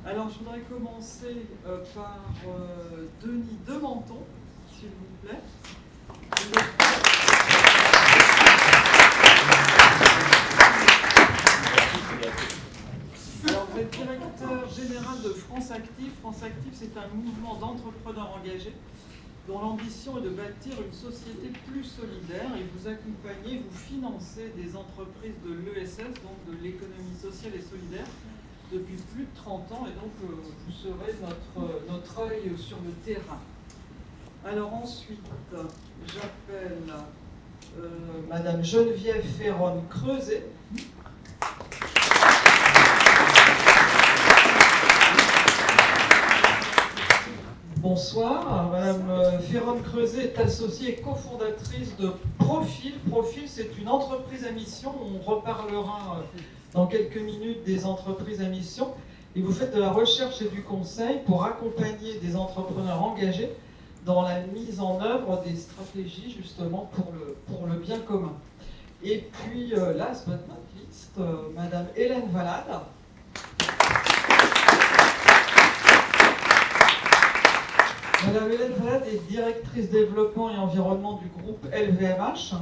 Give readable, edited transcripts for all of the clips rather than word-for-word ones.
Alors, je voudrais commencer par Denis Dementon, s'il vous plaît. Alors, vous êtes directeur général de France Active. France Active, c'est un mouvement d'entrepreneurs engagés dont l'ambition est de bâtir une société plus solidaire, et vous accompagnez, vous financez des entreprises de l'ESS, donc de l'économie sociale et solidaire, depuis plus de 30 ans, et donc vous serez notre œil sur le terrain. Alors ensuite, j'appelle Madame Geneviève Ferronne-Creuset. Bonsoir, Madame Ferronne-Creuset est associée et cofondatrice de Profil. Profil, c'est une entreprise à mission. On reparlera dans quelques minutes des entreprises à mission. Et vous faites de la recherche et du conseil pour accompagner des entrepreneurs engagés dans la mise en œuvre des stratégies justement pour le bien commun. Et puis, last but not least, Madame Hélène Valade. Madame Hélène Valade est directrice développement et environnement du groupe LVMH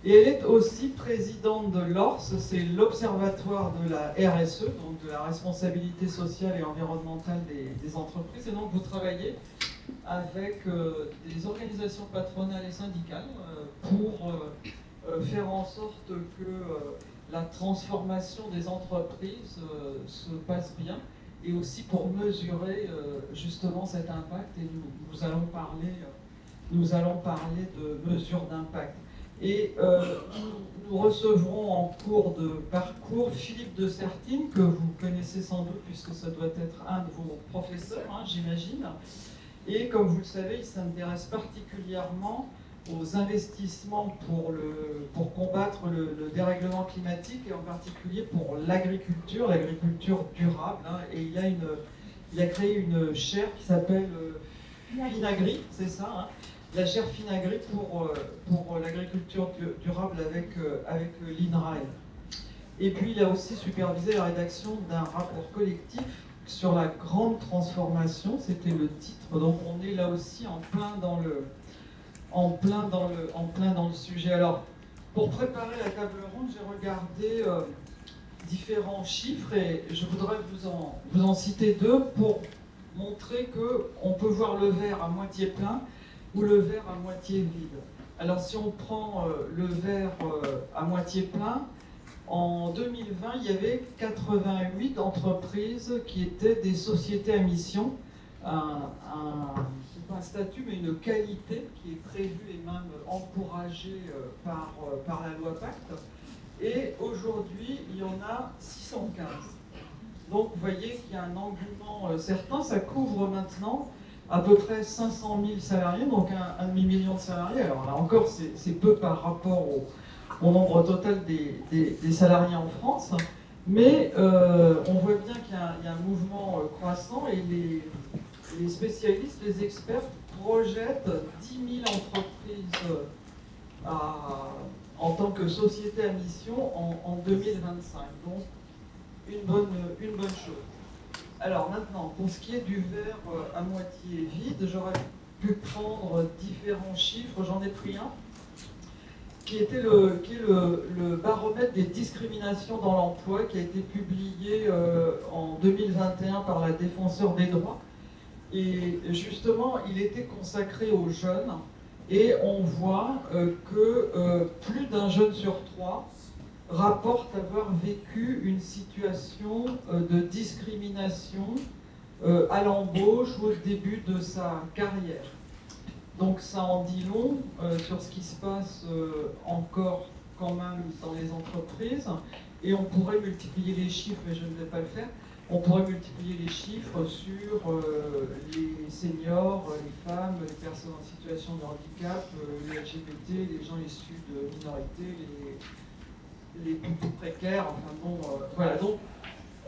et elle est aussi présidente de l'ORS, c'est l'Observatoire de la RSE, donc de la responsabilité sociale et environnementale des entreprises. Et donc vous travaillez avec des organisations patronales et syndicales pour faire en sorte que la transformation des entreprises se passe bien, et aussi pour mesurer justement cet impact, et nous allons parler de mesures d'impact. Et nous recevrons en cours de parcours Philippe de Sertine, que vous connaissez sans doute puisque ça doit être un de vos professeurs, j'imagine. Et comme vous le savez, il s'intéresse particulièrement aux investissements pour combattre le dérèglement climatique, et en particulier pour l'agriculture durable. Et il a créé une chaire qui s'appelle Finagri, c'est ça, la chaire Finagri pour l'agriculture durable avec l'INRAE. Et puis il a aussi supervisé la rédaction d'un rapport collectif sur la grande transformation, c'était le titre. Donc on est là aussi en plein dans le sujet. Alors, pour préparer la table ronde, j'ai regardé différents chiffres et je voudrais vous en citer deux pour montrer qu'on peut voir le verre à moitié plein ou le verre à moitié vide. Alors, si on prend le verre à moitié plein, en 2020, il y avait 88 entreprises qui étaient des sociétés à mission, un statut, mais une qualité qui est prévue et même encouragée par la loi Pacte. Et aujourd'hui, il y en a 615. Donc vous voyez qu'il y a un engouement certain. Ça couvre maintenant à peu près 500 000 salariés, donc un demi-million de salariés. Alors là encore, c'est peu par rapport au nombre total des salariés en France. Mais on voit bien qu'il y a un mouvement croissant, et les spécialistes, les experts projettent 10 000 entreprises en tant que société à mission en 2025. Donc, une bonne chose. Alors maintenant, pour ce qui est du verre à moitié vide, j'aurais pu prendre différents chiffres. J'en ai pris un qui est le baromètre des discriminations dans l'emploi, qui a été publié en 2021 par la Défenseure des droits. Et justement, il était consacré aux jeunes, et on voit que plus d'un jeune sur trois rapporte avoir vécu une situation de discrimination à l'embauche ou au début de sa carrière. Donc ça en dit long sur ce qui se passe encore quand même dans les entreprises, et on pourrait multiplier les chiffres, mais je ne vais pas le faire. On pourrait multiplier les chiffres sur les seniors, les femmes, les personnes en situation de handicap, les LGBT, les gens issus de minorités, les plus précaires, enfin bon, voilà. Donc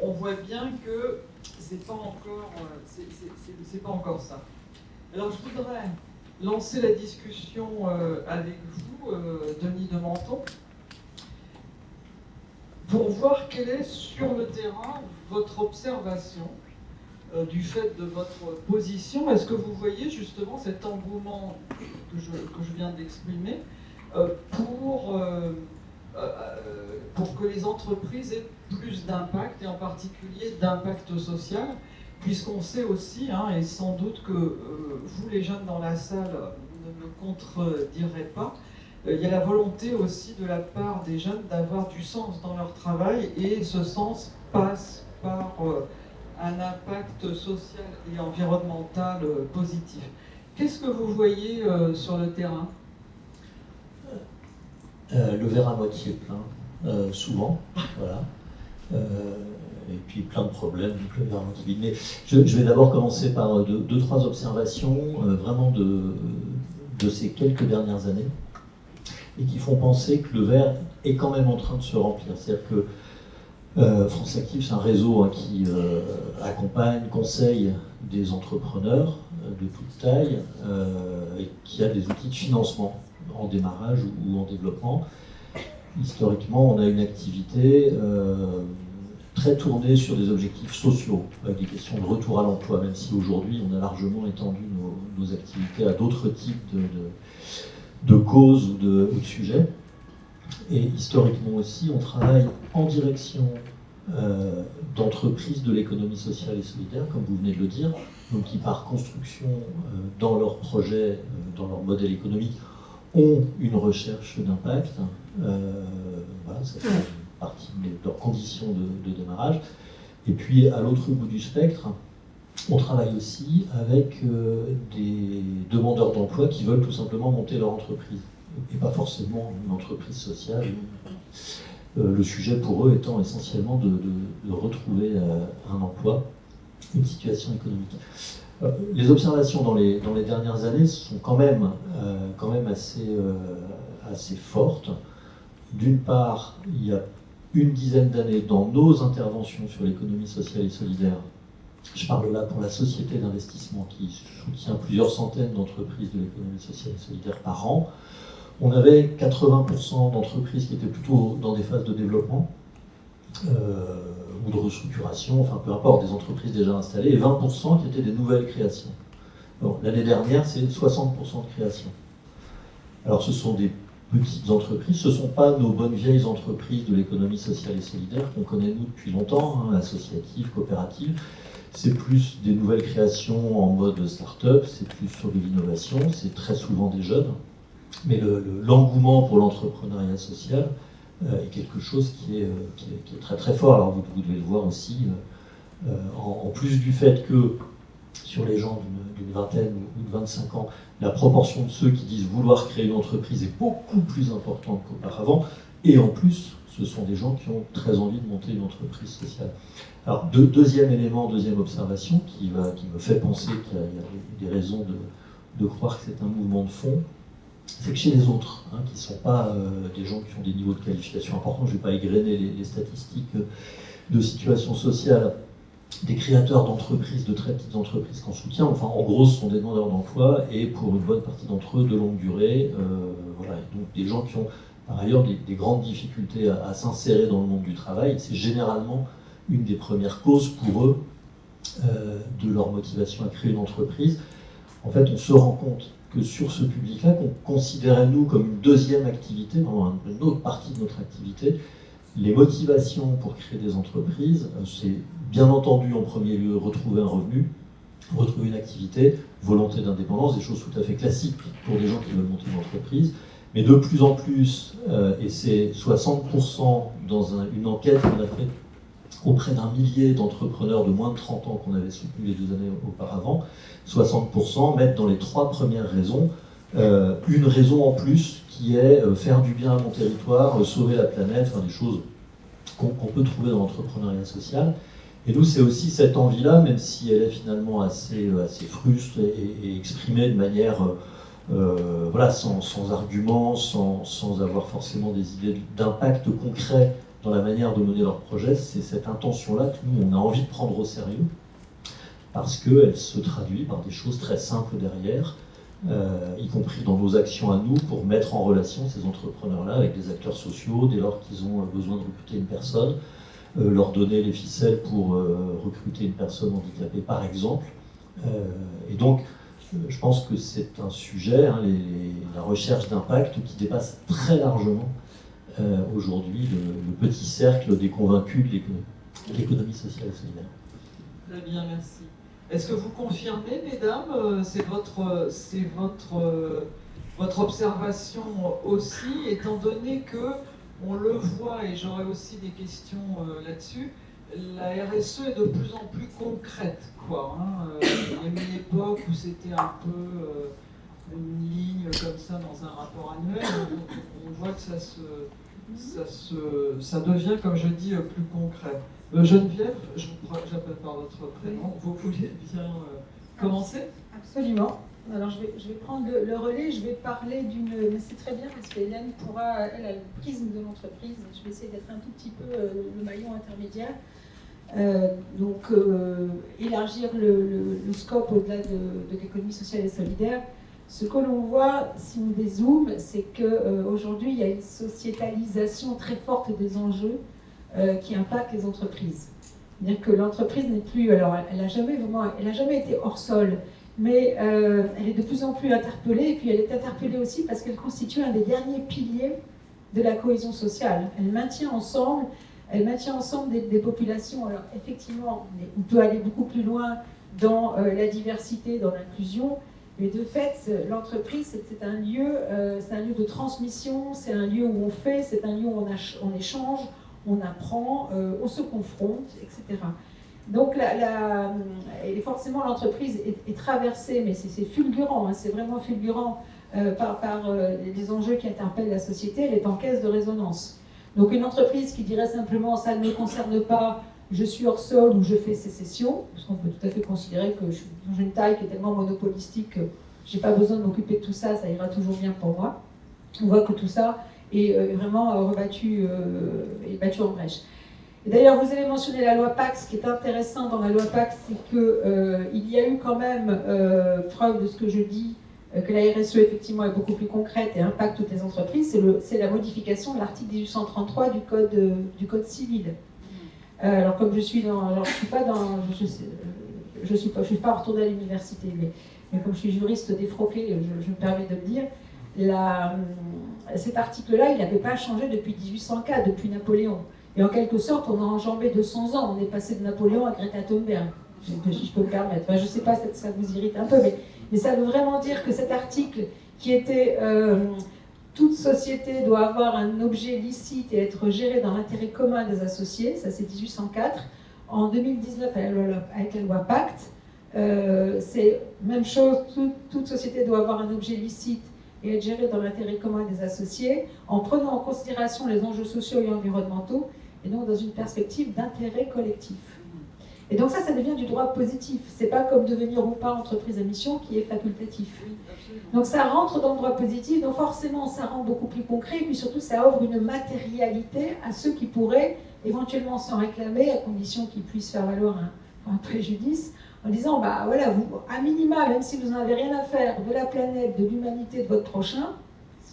on voit bien que c'est pas encore ça. Alors je voudrais lancer la discussion avec vous, Denis Dementon, pour voir quelle est sur le terrain votre observation du fait de votre position. Est-ce que vous voyez justement cet engouement que je viens d'exprimer pour que les entreprises aient plus d'impact, et en particulier d'impact social, puisqu'on sait aussi, et sans doute que vous les jeunes dans la salle ne me contredirez pas, il y a la volonté aussi de la part des jeunes d'avoir du sens dans leur travail, et ce sens passe par un impact social et environnemental positif. Qu'est-ce que vous voyez sur le terrain ? Le verre à moitié plein, souvent, voilà. Et puis plein de problèmes, donc le verre à moitié vide. Mais je vais d'abord commencer par deux, trois observations, vraiment de ces quelques dernières années, et qui font penser que le verre est quand même en train de se remplir. C'est-à-dire que France Active, c'est un réseau qui accompagne, conseille des entrepreneurs de toute taille, et qui a des outils de financement en démarrage ou en développement. Historiquement, on a une activité très tournée sur des objectifs sociaux, avec des questions de retour à l'emploi, même si aujourd'hui on a largement étendu nos activités à d'autres types de causes ou de sujets. Et historiquement aussi, on travaille en direction d'entreprises de l'économie sociale et solidaire, comme vous venez de le dire, donc qui par construction dans leur projet, dans leur modèle économique, ont une recherche d'impact. Voilà, ça fait partie de leurs conditions de démarrage. Et puis, à l'autre bout du spectre, on travaille aussi avec des demandeurs d'emploi qui veulent tout simplement monter leur entreprise, et pas forcément une entreprise sociale. Le sujet pour eux étant essentiellement de retrouver un emploi, une situation économique. Les observations dans les dernières années sont quand même assez fortes. D'une part, il y a une dizaine d'années, dans nos interventions sur l'économie sociale et solidaire, je parle là pour la société d'investissement qui soutient plusieurs centaines d'entreprises de l'économie sociale et solidaire par an, on avait 80% d'entreprises qui étaient plutôt dans des phases de développement ou de restructuration, enfin peu importe, des entreprises déjà installées, et 20% qui étaient des nouvelles créations. Bon, l'année dernière, c'est 60% de création. Alors ce sont des petites entreprises, ce ne sont pas nos bonnes vieilles entreprises de l'économie sociale et solidaire qu'on connaît nous depuis longtemps, associatives, coopératives. C'est plus des nouvelles créations en mode start-up, c'est plus sur de l'innovation, c'est très souvent des jeunes. Mais l'engouement pour l'entrepreneuriat social est quelque chose qui est très très fort. Alors vous devez le voir aussi, en plus du fait que sur les gens d'une vingtaine ou de 25 ans, la proportion de ceux qui disent vouloir créer une entreprise est beaucoup plus importante qu'auparavant, et en plus, ce sont des gens qui ont très envie de monter une entreprise sociale. Alors, deuxième élément, deuxième observation, qui me fait penser qu'il y a des raisons de croire que c'est un mouvement de fond, c'est que chez les autres, qui ne sont pas des gens qui ont des niveaux de qualification importants, je ne vais pas égrener les statistiques de situation sociale des créateurs d'entreprises, de très petites entreprises qu'on soutient, enfin en gros ce sont des demandeurs d'emploi et pour une bonne partie d'entre eux de longue durée, voilà, donc des gens qui ont par ailleurs des grandes difficultés à s'insérer dans le monde du travail. C'est généralement une des premières causes pour eux de leur motivation à créer une entreprise. En fait, on se rend compte que sur ce public-là, qu'on considérait nous comme une deuxième activité, vraiment une autre partie de notre activité, les motivations pour créer des entreprises, c'est bien entendu en premier lieu retrouver un revenu, retrouver une activité, volonté d'indépendance, des choses tout à fait classiques pour des gens qui veulent monter une entreprise, mais de plus en plus, et c'est 60% dans une enquête qu'on a faite auprès d'un millier d'entrepreneurs de moins de 30 ans qu'on avait soutenu les 2 années auparavant, 60% mettent dans les 3 premières raisons une raison en plus qui est faire du bien à mon territoire, sauver la planète, enfin des choses qu'on peut trouver dans l'entrepreneuriat social. Et nous, c'est aussi cette envie-là, même si elle est finalement assez fruste et exprimée de manière voilà, sans argument, sans avoir forcément des idées d'impact concret dans la manière de mener leur projet, c'est cette intention-là que nous, on a envie de prendre au sérieux, parce qu'elle se traduit par des choses très simples derrière, y compris dans nos actions à nous, pour mettre en relation ces entrepreneurs-là avec des acteurs sociaux, dès lors qu'ils ont besoin de recruter une personne, leur donner les ficelles pour recruter une personne handicapée, par exemple. Et donc, je pense que c'est un sujet, hein, la recherche d'impact, qui dépasse très largement aujourd'hui le petit cercle des convaincus de l'économie sociale et solidaire. Très bien, merci. Est-ce que vous confirmez, mesdames, c'est votre observation aussi, étant donné que on le voit, et j'aurais aussi des questions là-dessus, la RSE est de plus en plus concrète, quoi. Hein. Il y a eu une époque où c'était un peu une ligne comme ça dans un rapport annuel. On voit que ça devient, comme je dis, plus concret. Geneviève, j'appelle par votre prénom, vous voulez bien commencer ? Absolument. Alors je vais prendre le relais, je vais parler d'une... Mais c'est très bien parce qu'Hélène pourra, elle a le prisme de l'entreprise, je vais essayer d'être un tout petit peu le maillon intermédiaire. Élargir le scope au-delà de l'économie sociale et solidaire. Ce que l'on voit, si on dézoome, c'est qu'aujourd'hui, il y a une sociétalisation très forte des enjeux qui impactent les entreprises. C'est-à-dire que l'entreprise n'est plus... Alors, elle n'a jamais été hors sol, mais elle est de plus en plus interpellée, et puis elle est interpellée aussi parce qu'elle constitue un des derniers piliers de la cohésion sociale. Elle maintient ensemble des populations. Alors effectivement, on peut aller beaucoup plus loin dans la diversité, dans l'inclusion, mais de fait, l'entreprise, c'est un lieu de transmission, c'est un lieu où on fait, c'est un lieu où on échange, on apprend, on se confronte, etc. Donc, et forcément, l'entreprise est traversée, mais c'est fulgurant, hein, c'est vraiment fulgurant par les enjeux qui interpellent la société, elle est en caisse de résonance. Donc, une entreprise qui dirait simplement « ça ne me concerne pas, je suis hors sol ou je fais sécession », parce qu'on peut tout à fait considérer que je suis dans une taille qui est tellement monopolistique que je n'ai pas besoin de m'occuper de tout ça, ça ira toujours bien pour moi. On voit que tout ça est vraiment battu en brèche. Et d'ailleurs, vous avez mentionné la loi Pacte. Ce qui est intéressant dans la loi Pacte, c'est qu'il y a eu quand même preuve de ce que je dis, que la RSE effectivement est beaucoup plus concrète et impacte toutes les entreprises. C'est la modification de l'article 1833 du code civil. Alors comme je suis pas retournée à l'université, mais comme je suis juriste défroquée, je me permets de le dire. Cet article-là, il n'avait pas changé depuis 1804, depuis Napoléon. Et en quelque sorte, on a enjambé 200 ans. On est passé de Napoléon à Greta Thunberg, si je peux me permettre. Enfin, je ne sais pas, ça vous irrite un peu, mais ça veut vraiment dire que cet article, qui était toute société doit avoir un objet licite et être géré dans l'intérêt commun des associés, ça c'est 1804. En 2019, avec la loi Pacte, c'est même chose, toute société doit avoir un objet licite et être géré dans l'intérêt commun des associés, en prenant en considération les enjeux sociaux et environnementaux, et donc dans une perspective d'intérêt collectif. Et donc ça devient du droit positif. C'est pas comme devenir ou pas entreprise à mission qui est facultatif. Donc ça rentre dans le droit positif, donc forcément ça rend beaucoup plus concret, et puis surtout ça offre une matérialité à ceux qui pourraient éventuellement s'en réclamer, à condition qu'ils puissent faire valoir un préjudice, en disant, bah voilà, vous, à minima, même si vous n'en avez rien à faire de la planète, de l'humanité, de votre prochain,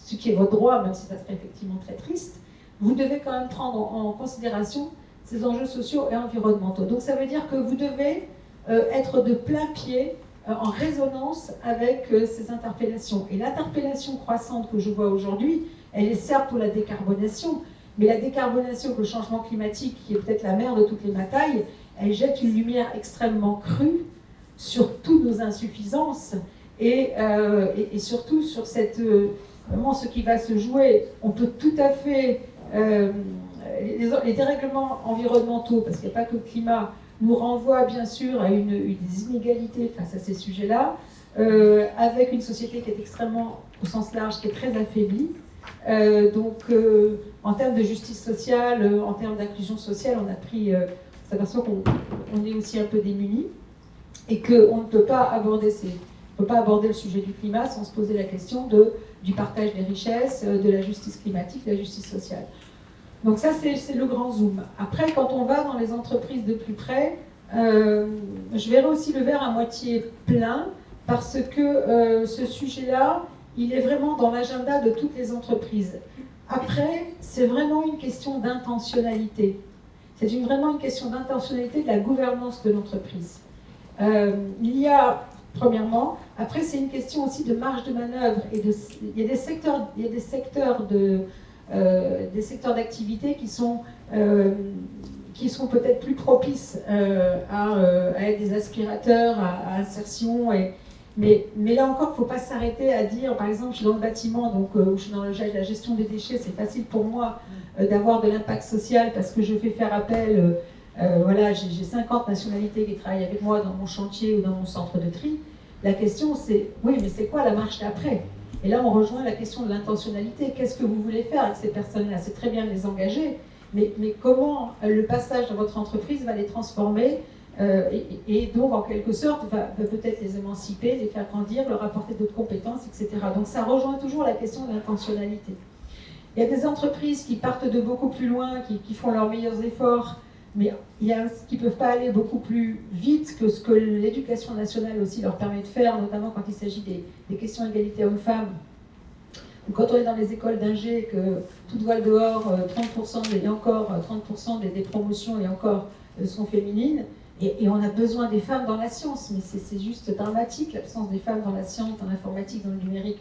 ce qui est votre droit, même si ça serait effectivement très triste, vous devez quand même prendre en considération ces enjeux sociaux et environnementaux. Donc ça veut dire que vous devez être de plein pied en résonance avec ces interpellations. Et l'interpellation croissante que je vois aujourd'hui, elle est certes pour la décarbonation, mais la décarbonation, le changement climatique, qui est peut-être la mère de toutes les batailles, elle jette une lumière extrêmement crue sur toutes nos insuffisances et surtout sur vraiment ce qui va se jouer. On peut tout à fait... les dérèglements environnementaux, parce qu'il n'y a pas que le climat, nous renvoient bien sûr à des inégalités face à ces sujets-là, avec une société qui est extrêmement, au sens large, qui est très affaiblie. En termes de justice sociale, en termes d'inclusion sociale, on s'aperçoit qu'on est aussi un peu démunis et qu'on ne peut pas aborder le sujet du climat sans se poser la question du partage des richesses, de la justice climatique, de la justice sociale. Donc ça, c'est le grand zoom. Après, quand on va dans les entreprises de plus près, je verrai aussi le verre à moitié plein, parce que ce sujet-là, il est vraiment dans l'agenda de toutes les entreprises. Après, c'est vraiment une question d'intentionnalité. C'est vraiment une question d'intentionnalité de la gouvernance de l'entreprise. Il y a, premièrement, après c'est une question aussi de marge de manœuvre. Il y a des secteurs d'activité qui sont peut-être plus propices à être des aspirateurs, à insertion. Mais là encore, il ne faut pas s'arrêter à dire, par exemple, je suis dans le bâtiment, donc je suis dans la gestion des déchets, c'est facile pour moi d'avoir de l'impact social parce que je fais faire appel, voilà, j'ai 50 nationalités qui travaillent avec moi dans mon chantier ou dans mon centre de tri. La question c'est, oui, mais c'est quoi la marche d'après? Et là, on rejoint la question de l'intentionnalité. Qu'est-ce que vous voulez faire avec ces personnes-là? C'est très bien de les engager, mais comment le passage dans votre entreprise va les transformer et donc, en quelque sorte, va peut-être les émanciper, les faire grandir, leur apporter d'autres compétences, etc. Donc, ça rejoint toujours la question de l'intentionnalité. Il y a des entreprises qui partent de beaucoup plus loin, qui font leurs meilleurs efforts, mais il y a qui ne peuvent pas aller beaucoup plus vite que ce que l'éducation nationale aussi leur permet de faire, notamment quand il s'agit des questions d'égalité hommes-femmes. Ou quand on est dans les écoles d'ingé, que toutes voiles dehors, 30% des promotions et encore sont féminines. Et on a besoin des femmes dans la science, mais c'est juste dramatique, l'absence des femmes dans la science, dans l'informatique, dans le numérique.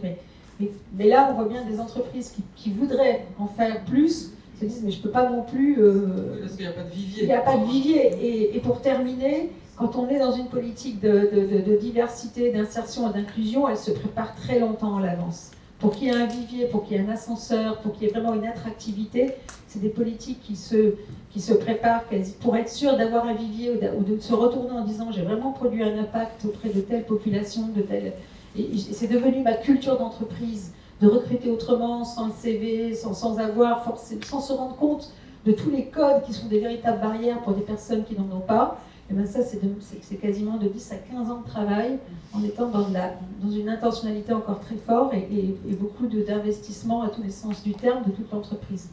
Mais là, on voit bien des entreprises qui voudraient en faire plus, se disent, mais je ne peux pas non plus... Parce qu'il n'y a pas de vivier. Il n'y a pas de vivier. Et pour terminer, quand on est dans une politique de diversité, d'insertion et d'inclusion, elle se prépare très longtemps à l'avance. Pour qu'il y ait un vivier, pour qu'il y ait un ascenseur, pour qu'il y ait vraiment une attractivité, c'est des politiques qui se préparent pour être sûr d'avoir un vivier ou de se retourner en disant j'ai vraiment produit un impact auprès de telle population, de telle... Et c'est devenu ma culture d'entreprise, de recruter autrement, sans le CV, sans se rendre compte de tous les codes qui sont des véritables barrières pour des personnes qui n'en ont pas. Et bien ça, c'est quasiment de 10 à 15 ans de travail en étant dans une intentionnalité encore très forte et beaucoup d'investissement à tous les sens du terme de toute l'entreprise.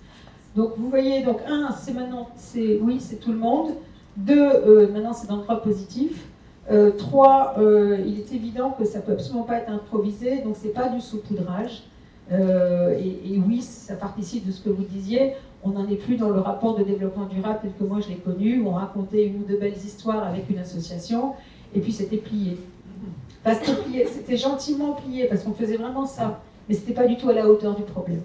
Donc vous voyez, donc c'est maintenant, c'est tout le monde. 2, maintenant c'est dans le droit positif. 3, il est évident que ça ne peut absolument pas être improvisé, donc c'est pas du saupoudrage. Et oui, ça participe de ce que vous disiez. On n'en est plus dans le rapport de développement durable tel que moi je l'ai connu, où on racontait une ou deux belles histoires avec une association, et puis c'était plié. Enfin, c'était gentiment plié, parce qu'on faisait vraiment ça, mais c'était pas du tout à la hauteur du problème.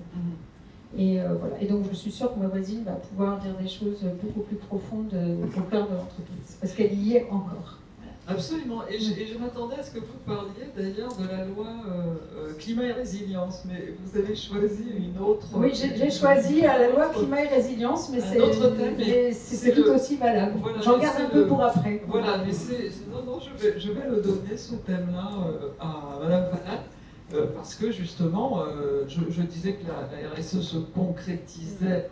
Et voilà. Et donc je suis sûre que ma voisine va pouvoir dire des choses beaucoup plus profondes au cœur de l'entreprise, parce qu'elle y est encore. Absolument, et je m'attendais à ce que vous parliez d'ailleurs de la loi climat et résilience, mais vous avez choisi une autre... Oui, j'ai choisi la loi climat et résilience, mais c'est tout aussi valable. Voilà, j'en garde un peu pour après. Voilà, mais non, je vais le donner ce thème-là à Madame Vanat, parce que justement, je disais que la RSE se concrétisait,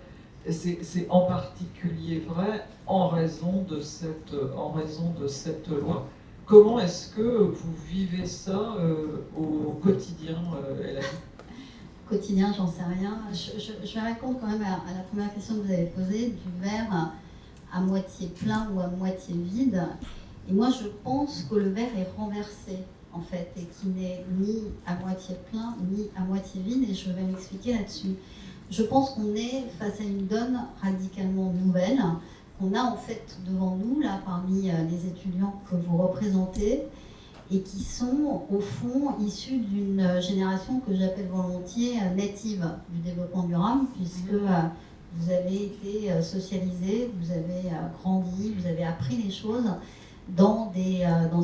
et c'est en particulier vrai en raison de cette loi. Comment est-ce que vous vivez ça au quotidien, Hélène? Au quotidien, j'en sais rien. Je vais répondre quand même à la première question que vous avez posée, du verre à moitié plein ou à moitié vide. Et moi, je pense que le verre est renversé, en fait, et qu'il n'est ni à moitié plein, ni à moitié vide, et je vais m'expliquer là-dessus. Je pense qu'on est face à une donne radicalement nouvelle, qu'on a en fait devant nous, là, parmi les étudiants que vous représentez, et qui sont au fond issus d'une génération que j'appelle volontiers native du développement durable, puisque vous avez été socialisés, vous avez grandi, vous avez appris les choses dans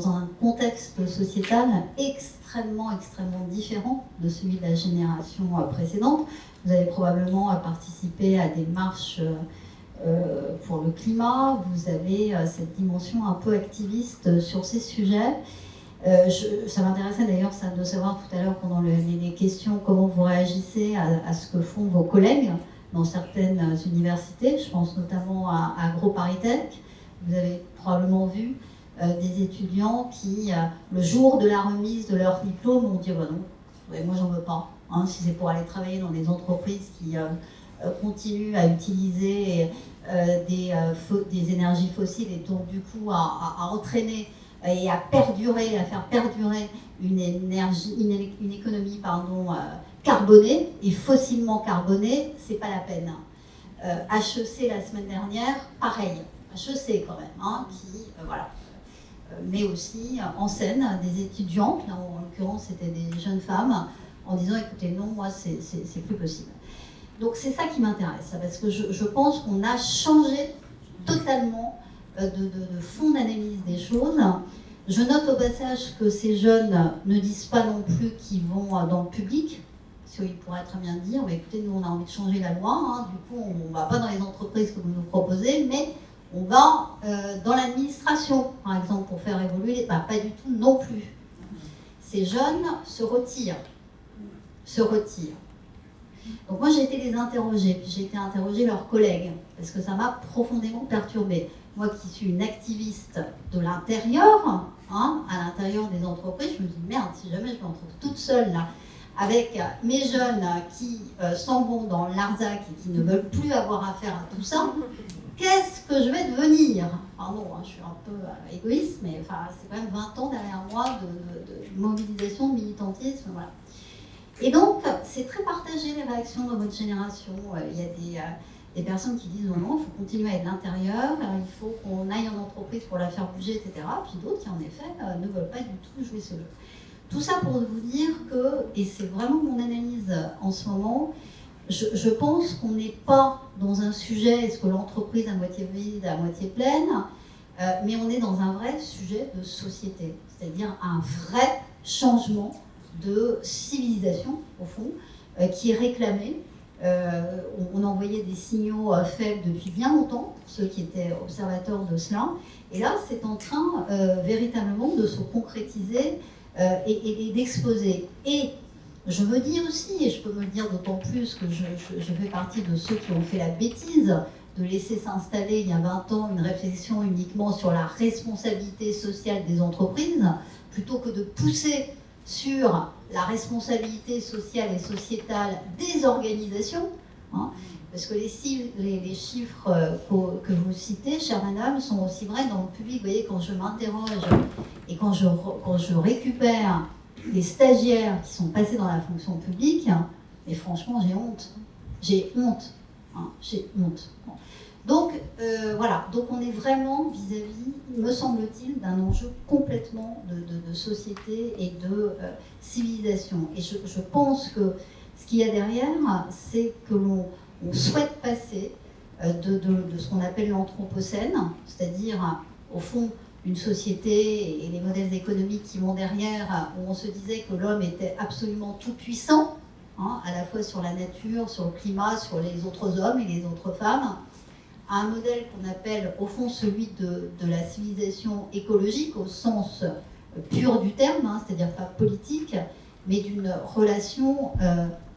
un contexte sociétal extrêmement différent de celui de la génération précédente. Vous avez probablement participé à des marches pour le climat, vous avez cette dimension un peu activiste sur ces sujets. Ça m'intéressait d'ailleurs de savoir tout à l'heure pendant les questions comment vous réagissez à ce que font vos collègues dans certaines universités. Je pense notamment à AgroParisTech. Vous avez probablement vu des étudiants qui, le jour de la remise de leur diplôme, ont dit bah non, moi j'en veux pas. Hein, si c'est pour aller travailler dans des entreprises qui continuent à utiliser des énergies fossiles et donc du coup à entraîner et à faire perdurer une économie carbonée et fossilement carbonée, c'est pas la peine. HEC la semaine dernière, pareil, HEC quand même, hein, qui, voilà, met aussi en scène des étudiantes, là en l'occurrence c'était des jeunes femmes, en disant écoutez non, moi c'est plus possible. Donc c'est ça qui m'intéresse, parce que je pense qu'on a changé totalement de fond d'analyse des choses. Je note au passage que ces jeunes ne disent pas non plus qu'ils vont dans le public, parce qu'ils pourraient très bien dire écoutez, nous on a envie de changer la loi, hein, du coup on ne va pas dans les entreprises que vous nous proposez, mais on va dans l'administration, par exemple, pour faire évoluer les... pas du tout non plus. Ces jeunes se retirent. Donc moi j'ai été les interroger, puis j'ai été interroger leurs collègues, parce que ça m'a profondément perturbée. Moi qui suis une activiste de l'intérieur, hein, à l'intérieur des entreprises, je me dis merde, si jamais je me retrouve toute seule là, avec mes jeunes qui s'en vont dans l'Arzac et qui ne veulent plus avoir affaire à tout ça, qu'est-ce que je vais devenir? Pardon, hein, je suis un peu égoïste, mais enfin, c'est quand même 20 ans derrière moi de mobilisation, de militantisme, voilà. Et donc, c'est très partagé les réactions dans votre génération. Il y a des personnes qui disent non, il faut continuer à être de l'intérieur, il faut qu'on aille en entreprise pour la faire bouger, etc. Puis d'autres qui, en effet, ne veulent pas du tout jouer ce jeu. Tout ça pour vous dire que, et c'est vraiment mon analyse en ce moment, je pense qu'on n'est pas dans un sujet, est-ce que l'entreprise à moitié vide, à moitié pleine, mais on est dans un vrai sujet de société, c'est-à-dire un vrai changement de civilisation, au fond, qui est réclamé. On envoyait des signaux faibles depuis bien longtemps, pour ceux qui étaient observateurs de cela, et là c'est en train véritablement de se concrétiser et d'exposer. Et je veux dire aussi, et je peux me le dire d'autant plus que je fais partie de ceux qui ont fait la bêtise de laisser s'installer il y a 20 ans une réflexion uniquement sur la responsabilité sociale des entreprises, plutôt que de pousser sur la responsabilité sociale et sociétale des organisations, hein, parce que les chiffres que vous citez, chère madame, sont aussi vrais dans le public. Vous voyez, quand je m'interroge et quand je récupère les stagiaires qui sont passés dans la fonction publique, mais franchement, j'ai honte. J'ai honte. Hein, j'ai honte. Bon. Donc, voilà. Donc, on est vraiment vis-à-vis, me semble-t-il, d'un enjeu complètement de société et de civilisation. Et je pense que ce qu'il y a derrière, c'est que l'on souhaite passer de ce qu'on appelle l'anthropocène, c'est-à-dire, au fond, une société et les modèles économiques qui vont derrière, où on se disait que l'homme était absolument tout puissant, hein, à la fois sur la nature, sur le climat, sur les autres hommes et les autres femmes, à un modèle qu'on appelle au fond celui de la civilisation écologique au sens pur du terme, hein, c'est-à-dire pas politique, mais d'une relation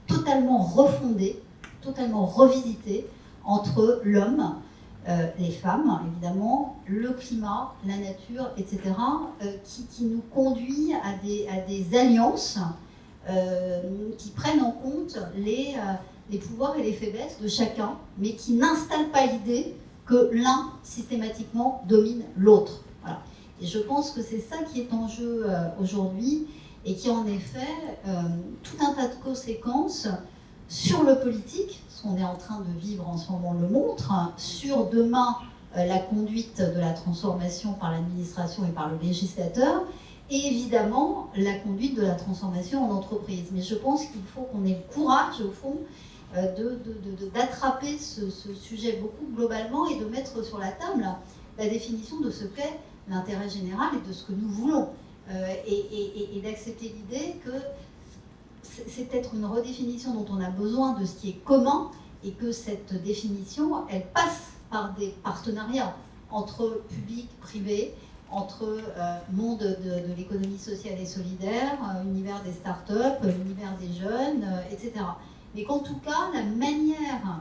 totalement refondée, totalement revisitée entre l'homme, les femmes, évidemment, le climat, la nature, etc., qui nous conduit à des alliances qui prennent en compte les pouvoirs et les faiblesses de chacun, mais qui n'installent pas l'idée que l'un, systématiquement, domine l'autre. Voilà. Et je pense que c'est ça qui est en jeu aujourd'hui, et qui, en effet, tout un tas de conséquences sur le politique, ce qu'on est en train de vivre en ce moment le montre, sur demain la conduite de la transformation par l'administration et par le législateur, et évidemment la conduite de la transformation en entreprise. Mais je pense qu'il faut qu'on ait le courage, au fond, d'attraper ce sujet beaucoup globalement et de mettre sur la table la définition de ce qu'est l'intérêt général et de ce que nous voulons, et d'accepter l'idée que c'est peut-être une redéfinition dont on a besoin de ce qui est commun, et que cette définition, elle passe par des partenariats entre public, privé, entre monde de l'économie sociale et solidaire, univers des startups, univers des jeunes, etc. Mais qu'en tout cas, la manière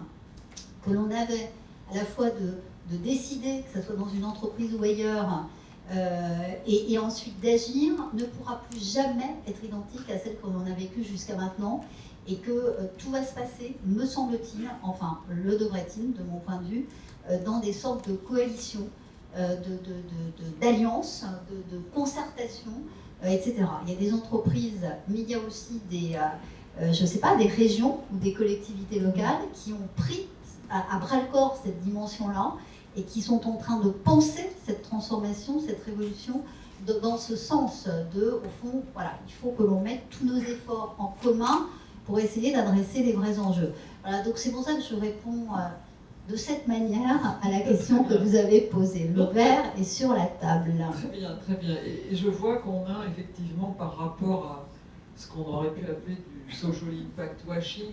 que l'on avait à la fois de décider, que ce soit dans une entreprise ou ailleurs, et ensuite d'agir, ne pourra plus jamais être identique à celle que l'on a vécue jusqu'à maintenant, et que tout va se passer, me semble-t-il, enfin le devrait-il de mon point de vue, dans des sortes de coalitions, d'alliances, de concertation, etc. Il y a des entreprises, mais il y a aussi des, je sais pas, des régions ou des collectivités locales qui ont pris à bras-le-corps cette dimension-là et qui sont en train de penser cette transformation, cette révolution dans ce sens de, au fond, voilà, il faut que l'on mette tous nos efforts en commun pour essayer d'adresser les vrais enjeux. Voilà, donc c'est pour ça que je réponds de cette manière à la question que vous avez posée. Le verre est sur la table. Très bien, très bien. Et je vois qu'on a effectivement, par rapport à ce qu'on aurait pu appeler du social impact washing,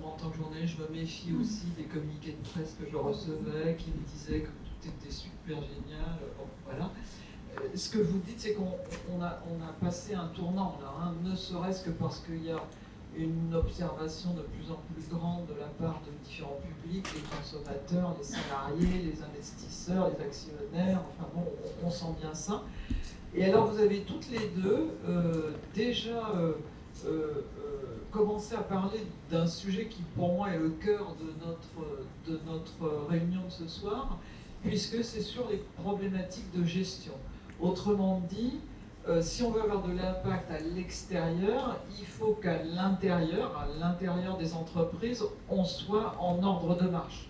en tant que journaliste, je me méfie aussi des communiqués de presse que je recevais, qui me disaient que tout était super génial. Bon, voilà. Ce que vous dites, c'est qu'on a passé un tournant là, hein, ne serait-ce que parce qu'il y a une observation de plus en plus grande de la part de différents publics, les consommateurs, les salariés, les investisseurs, les actionnaires, enfin bon, on sent bien ça. Et alors vous avez toutes les deux déjà commencé à parler d'un sujet qui pour moi est le cœur de notre réunion de ce soir, puisque c'est sur les problématiques de gestion. Autrement dit, si on veut avoir de l'impact à l'extérieur, il faut qu'à l'intérieur des entreprises, on soit en ordre de marche.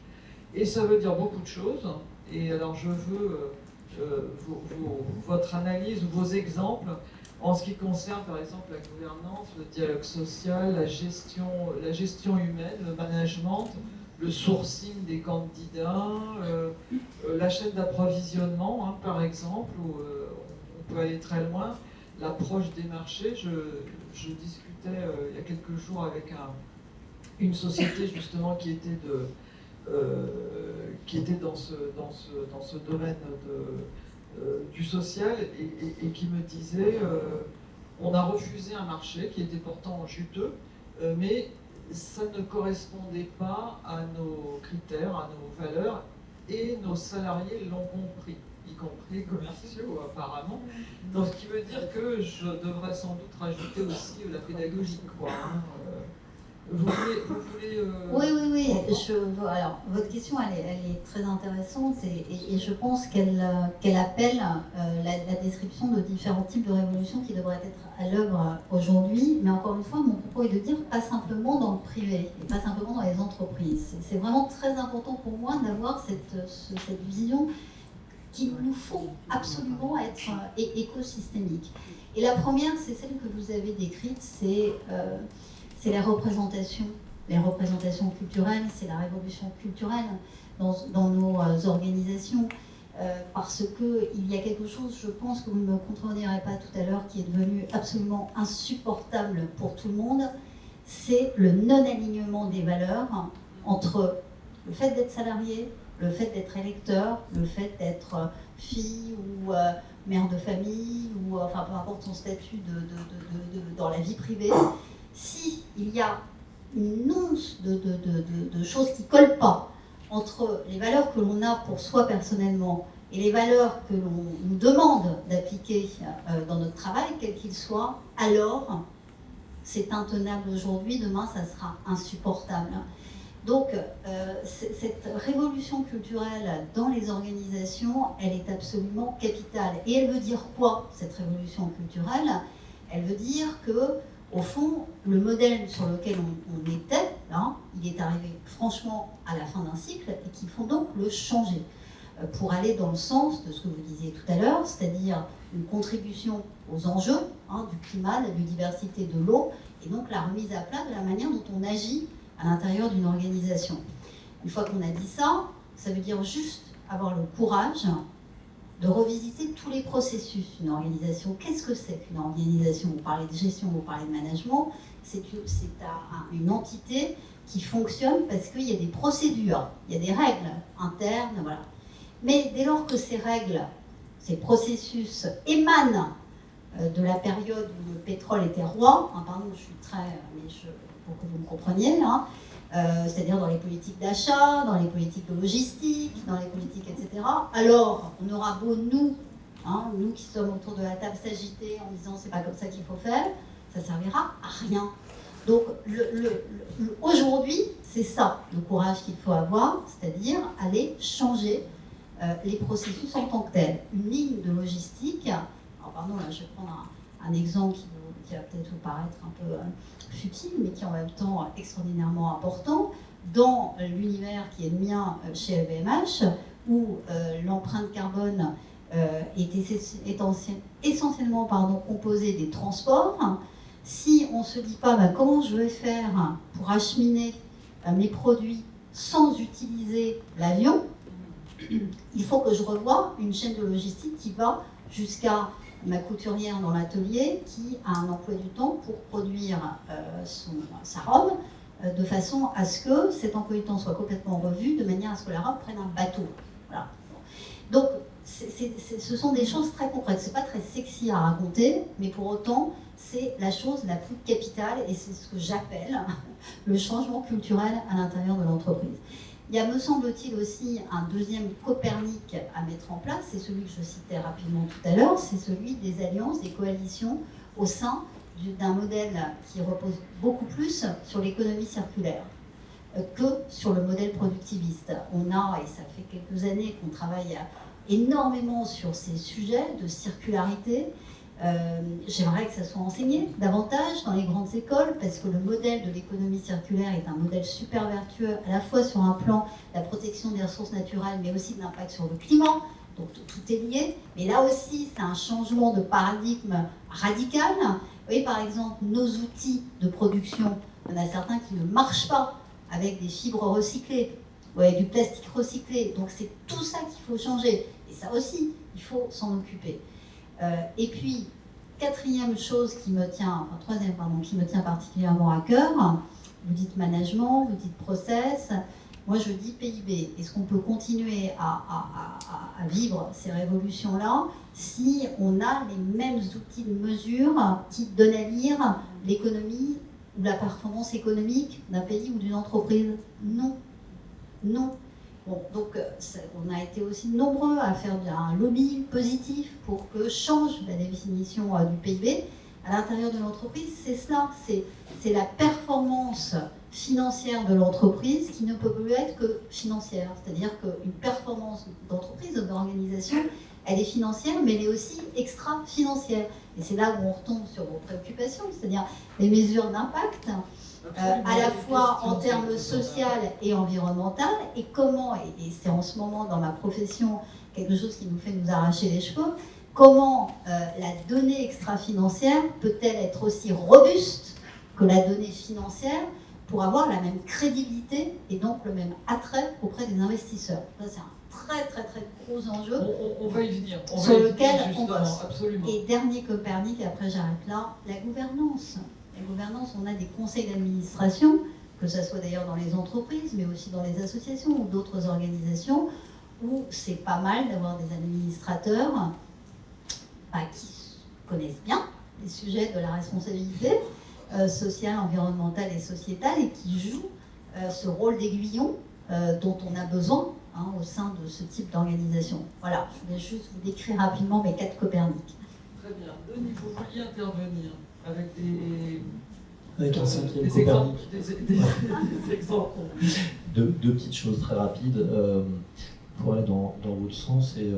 Et ça veut dire beaucoup de choses. Et alors je veux votre analyse ou vos exemples en ce qui concerne par exemple la gouvernance, le dialogue social, la gestion humaine, le management, le sourcing des candidats, la chaîne d'approvisionnement, hein, par exemple, où on peut aller très loin, l'approche des marchés. Je discutais il y a quelques jours avec une société justement qui était dans ce domaine du social et qui me disait on a refusé un marché qui était pourtant juteux, mais ça ne correspondait pas à nos critères, à nos valeurs, et nos salariés l'ont compris, y compris commerciaux apparemment. Donc ce qui veut dire que je devrais sans doute rajouter aussi la pédagogie, quoi. Vous voulez Oui. Alors, votre question, elle est très intéressante et je pense qu'elle appelle la description de différents types de révolutions qui devraient être à l'œuvre aujourd'hui. Mais encore une fois, mon propos est de dire pas simplement dans le privé et pas simplement dans les entreprises. C'est vraiment très important pour moi d'avoir cette vision qu'il nous faut absolument être écosystémique. Et la première, c'est celle que vous avez décrite, c'est la représentation, les représentations culturelles, c'est la révolution culturelle dans nos organisations, parce qu'il y a quelque chose, je pense que vous ne me contredirez pas tout à l'heure, qui est devenu absolument insupportable pour tout le monde, c'est le non-alignement des valeurs entre le fait d'être salarié, le fait d'être électeur, le fait d'être fille ou mère de famille, ou enfin peu importe son statut dans la vie privée. Si il y a une once de choses qui ne collent pas entre les valeurs que l'on a pour soi personnellement et les valeurs que l'on nous demande d'appliquer dans notre travail, quel qu'il soit, alors c'est intenable aujourd'hui, demain ça sera insupportable. Donc cette révolution culturelle dans les organisations, elle est absolument capitale. Et elle veut dire quoi, cette révolution culturelle? Elle veut dire que au fond, le modèle sur lequel on était, là, il est arrivé franchement à la fin d'un cycle et qu'il faut donc le changer pour aller dans le sens de ce que vous disiez tout à l'heure, c'est-à-dire une contribution aux enjeux du climat, de la biodiversité, de l'eau, et donc la remise à plat de la manière dont on agit à l'intérieur d'une organisation. Une fois qu'on a dit ça, ça veut dire juste avoir le courage de revisiter tous les processus d'une organisation. Qu'est-ce que c'est qu'une organisation? Vous parlez de gestion, vous parlez de management. C'est une entité qui fonctionne parce qu'il y a des procédures, il y a des règles internes, voilà. Mais dès lors que ces règles, ces processus émanent de la période où le pétrole était roi, pardon, je suis très... pour que vous me compreniez, là, c'est-à-dire dans les politiques d'achat, dans les politiques de logistique, dans les politiques, etc. Alors, on aura beau nous qui sommes autour de la table s'agiter en disant c'est pas comme ça qu'il faut faire, ça servira à rien. Donc, aujourd'hui, c'est ça le courage qu'il faut avoir, c'est-à-dire aller changer les processus en tant que tels. Une ligne de logistique, alors pardon, là je vais prendre un exemple qui va peut-être vous paraître un peu futile, mais qui est en même temps extraordinairement important. dans l'univers qui est le mien chez LVMH, où l'empreinte carbone est essentiellement composée des transports. Si on ne se dit pas comment je vais faire pour acheminer mes produits sans utiliser l'avion, il faut que je revoie une chaîne de logistique qui va jusqu'à ma couturière dans l'atelier qui a un emploi du temps pour produire sa robe de façon à ce que cet emploi du temps soit complètement revu, de manière à ce que la robe prenne un bateau. Voilà. Donc, ce sont des choses très concrètes. C'est pas très sexy à raconter, mais pour autant, c'est la chose la plus capitale et c'est ce que j'appelle le changement culturel à l'intérieur de l'entreprise. Il y a, me semble-t-il, aussi un deuxième Copernic à mettre en place, c'est celui que je citais rapidement tout à l'heure, c'est celui des alliances, des coalitions au sein d'un modèle qui repose beaucoup plus sur l'économie circulaire que sur le modèle productiviste. On a, et ça fait quelques années qu'on travaille énormément sur ces sujets de circularité. J'aimerais que ça soit enseigné davantage dans les grandes écoles parce que le modèle de l'économie circulaire est un modèle super vertueux à la fois sur un plan de la protection des ressources naturelles mais aussi de l'impact sur le climat, donc tout est lié, mais là aussi c'est un changement de paradigme radical. Vous voyez par exemple nos outils de production, il y en a certains qui ne marchent pas avec des fibres recyclées ou avec du plastique recyclé, donc c'est tout ça qu'il faut changer et ça aussi il faut s'en occuper. Et puis, troisième chose qui me tient particulièrement à cœur, vous dites management, vous dites process, moi je dis PIB. Est-ce qu'on peut continuer à vivre ces révolutions-là si on a les mêmes outils de mesure qui donnent à lire l'économie ou la performance économique d'un pays ou d'une entreprise? Non. Non. Bon, donc, on a été aussi nombreux à faire un lobby positif pour que change la définition du PIB. À l'intérieur de l'entreprise, c'est cela, c'est la performance financière de l'entreprise qui ne peut plus être que financière. C'est-à-dire qu'une performance d'entreprise, d'organisation, elle est financière, mais elle est aussi extra-financière. Et c'est là où on retombe sur vos préoccupations, c'est-à-dire les mesures d'impact, à la fois en termes social et environnemental, et comment, et c'est en ce moment dans ma profession quelque chose qui nous fait nous arracher les cheveux, comment la donnée extra-financière peut-elle être aussi robuste que la donnée financière pour avoir la même crédibilité et donc le même attrait auprès des investisseurs. Ça, c'est un très très très gros enjeu. On va y venir. Sur lequel on justement, bosse. absolument. Et dernier Copernic, et après j'arrête là, la gouvernance. La gouvernance, on a des conseils d'administration, que ce soit d'ailleurs dans les entreprises, mais aussi dans les associations ou d'autres organisations, où c'est pas mal d'avoir des administrateurs qui connaissent bien les sujets de la responsabilité sociale, environnementale et sociétale, et qui jouent ce rôle d'aiguillon dont on a besoin au sein de ce type d'organisation. Voilà, je voulais juste vous décrire rapidement mes 4 Copernic. Très bien. Denis, vous vouliez intervenir avec des... Avec un cinquième des Copernic. Des exemples. Deux petites choses très rapides pour aller dans votre sens et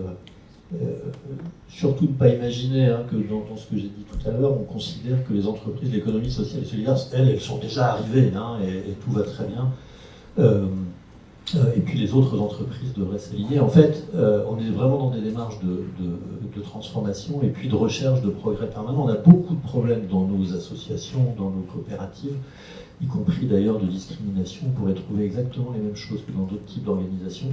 surtout ne pas imaginer que dans ce que j'ai dit tout à l'heure, on considère que les entreprises de l'économie sociale et solidaire, elles sont déjà arrivées et tout va très bien. Et puis les autres entreprises devraient s'aligner. En fait, on est vraiment dans des démarches de transformation et puis de recherche de progrès permanent. On a beaucoup de problèmes dans nos associations, dans nos coopératives, y compris d'ailleurs de discrimination. On pourrait trouver exactement les mêmes choses que dans d'autres types d'organisations.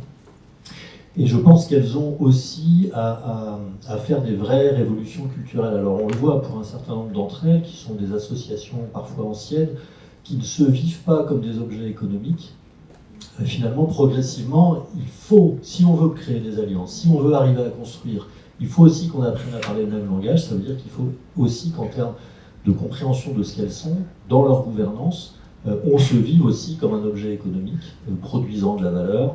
Et je pense qu'elles ont aussi à faire des vraies révolutions culturelles. Alors on le voit pour un certain nombre d'entre elles, qui sont des associations parfois anciennes, qui ne se vivent pas comme des objets économiques. Finalement, progressivement, il faut, si on veut créer des alliances, si on veut arriver à construire, il faut aussi qu'on apprenne à parler le même langage. Ça veut dire qu'il faut aussi qu'en termes de compréhension de ce qu'elles sont, dans leur gouvernance, on se vive aussi comme un objet économique, produisant de la valeur,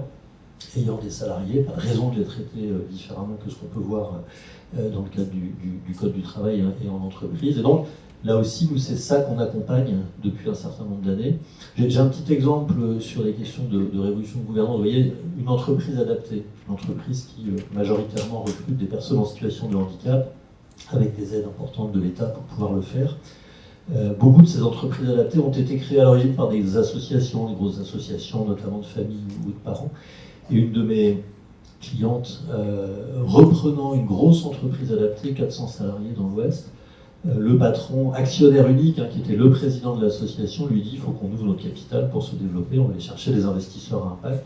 ayant des salariés, pas de raison de les traiter différemment que ce qu'on peut voir dans le cadre du Code du travail et en entreprise. Et donc, là aussi, nous, c'est ça qu'on accompagne depuis un certain nombre d'années. J'ai un petit exemple sur les questions de révolution de gouvernance. Vous voyez, une entreprise adaptée, une entreprise qui majoritairement recrute des personnes en situation de handicap, avec des aides importantes de l'État pour pouvoir le faire. Beaucoup de ces entreprises adaptées ont été créées à l'origine par des associations, des grosses associations, notamment de familles ou de parents. Et une de mes clientes, reprenant une grosse entreprise adaptée, 400 salariés dans l'Ouest, le patron, actionnaire unique, qui était le président de l'association, lui dit il faut qu'on ouvre notre capital pour se développer, on va aller chercher des investisseurs à impact.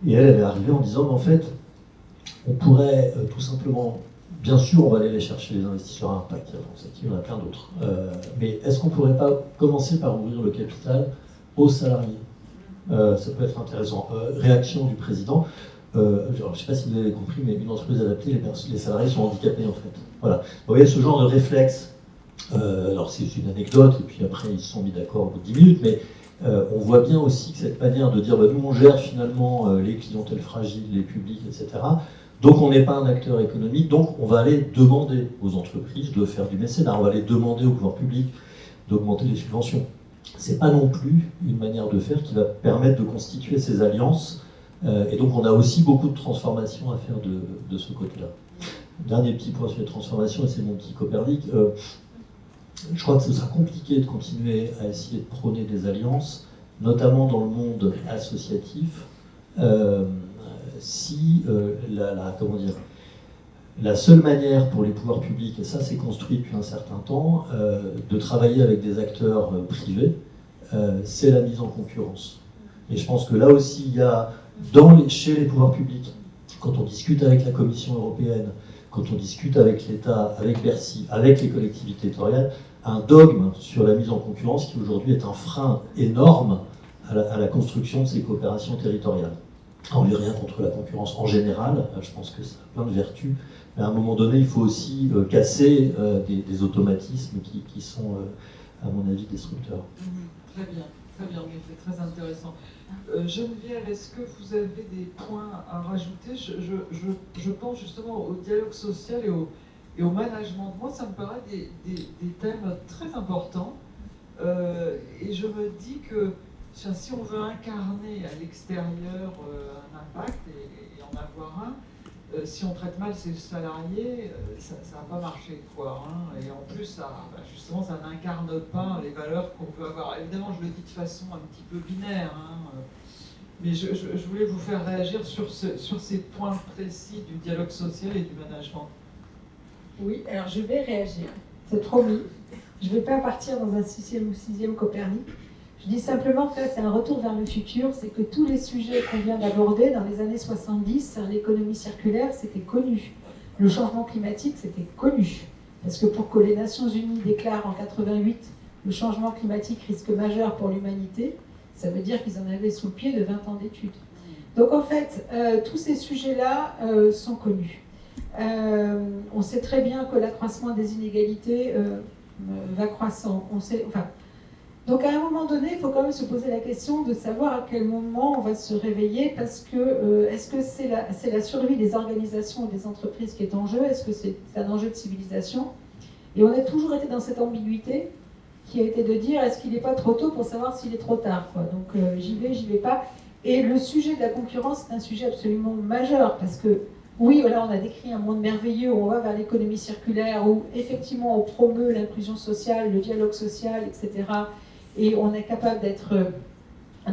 Et elle est arrivée en disant en fait, on pourrait tout simplement, bien sûr, on va aller les chercher les investisseurs à impact, il y en a plein d'autres, mais est-ce qu'on ne pourrait pas commencer par ouvrir le capital aux salariés? Ça peut être intéressant. Réaction du président. Je ne sais pas si vous avez compris, mais une entreprise adaptée, les salariés sont handicapés en fait. Voilà. Vous voyez ce genre de réflexe. Alors c'est une anecdote, et puis après ils se sont mis d'accord au bout de 10 minutes, mais on voit bien aussi que cette manière de dire nous on gère finalement les clientèles fragiles, les publics, etc. Donc on n'est pas un acteur économique, donc on va aller demander aux entreprises de faire du mécénat, on va aller demander au pouvoir public d'augmenter les subventions. C'est pas non plus une manière de faire qui va permettre de constituer ces alliances. Et donc on a aussi beaucoup de transformations à faire de ce côté-là. Dernier petit point sur les transformations, et c'est mon petit Copernic. Je crois que ce sera compliqué de continuer à essayer de prôner des alliances, notamment dans le monde associatif, si la seule manière pour les pouvoirs publics, et ça c'est construit depuis un certain temps, de travailler avec des acteurs privés, c'est la mise en concurrence. Et je pense que là aussi, il y a, chez les pouvoirs publics, quand on discute avec la Commission européenne, quand on discute avec l'État, avec Bercy, avec les collectivités territoriales, un dogme sur la mise en concurrence qui aujourd'hui est un frein énorme à la construction de ces coopérations territoriales. On n'a rien contre la concurrence en général, je pense que ça a plein de vertus, mais à un moment donné, il faut aussi casser des automatismes qui sont, à mon avis, destructeurs. Très bien, en effet, très intéressant. Geneviève, est-ce que vous avez des points à rajouter? Je pense justement au dialogue social et au management. Moi, ça me paraît des thèmes très importants. Et je me dis que si on veut incarner à l'extérieur un impact et en avoir un, si on traite mal ses salariés, ça ne va pas marcher, quoi. Et en plus, justement, ça n'incarne pas les valeurs qu'on veut avoir. Évidemment, je le dis de façon un petit peu binaire, mais je voulais vous faire réagir sur ces points précis du dialogue social et du management. Oui, alors je vais réagir, c'est promis. Je ne vais pas partir dans un sixième Copernic. Je dis simplement que là, c'est un retour vers le futur, c'est que tous les sujets qu'on vient d'aborder dans les années 70, l'économie circulaire, c'était connu. Le changement climatique, c'était connu. Parce que pour que les Nations Unies déclarent en 88 le changement climatique risque majeur pour l'humanité, ça veut dire qu'ils en avaient sous le pied de 20 ans d'études. Donc en fait, tous ces sujets-là sont connus. On sait très bien que l'accroissement des inégalités va croissant. Donc à un moment donné, il faut quand même se poser la question de savoir à quel moment on va se réveiller, parce que est-ce que c'est la survie des organisations et des entreprises qui est en jeu? Est-ce que c'est un enjeu de civilisation? Et on a toujours été dans cette ambiguïté qui a été de dire est-ce qu'il n'est pas trop tôt pour savoir s'il est trop tard, quoi. Donc j'y vais pas. Et le sujet de la concurrence, c'est un sujet absolument majeur, parce que oui, là on a décrit un monde merveilleux où on va vers l'économie circulaire, où effectivement on promeut l'inclusion sociale, le dialogue social, etc. Et on est capable d'être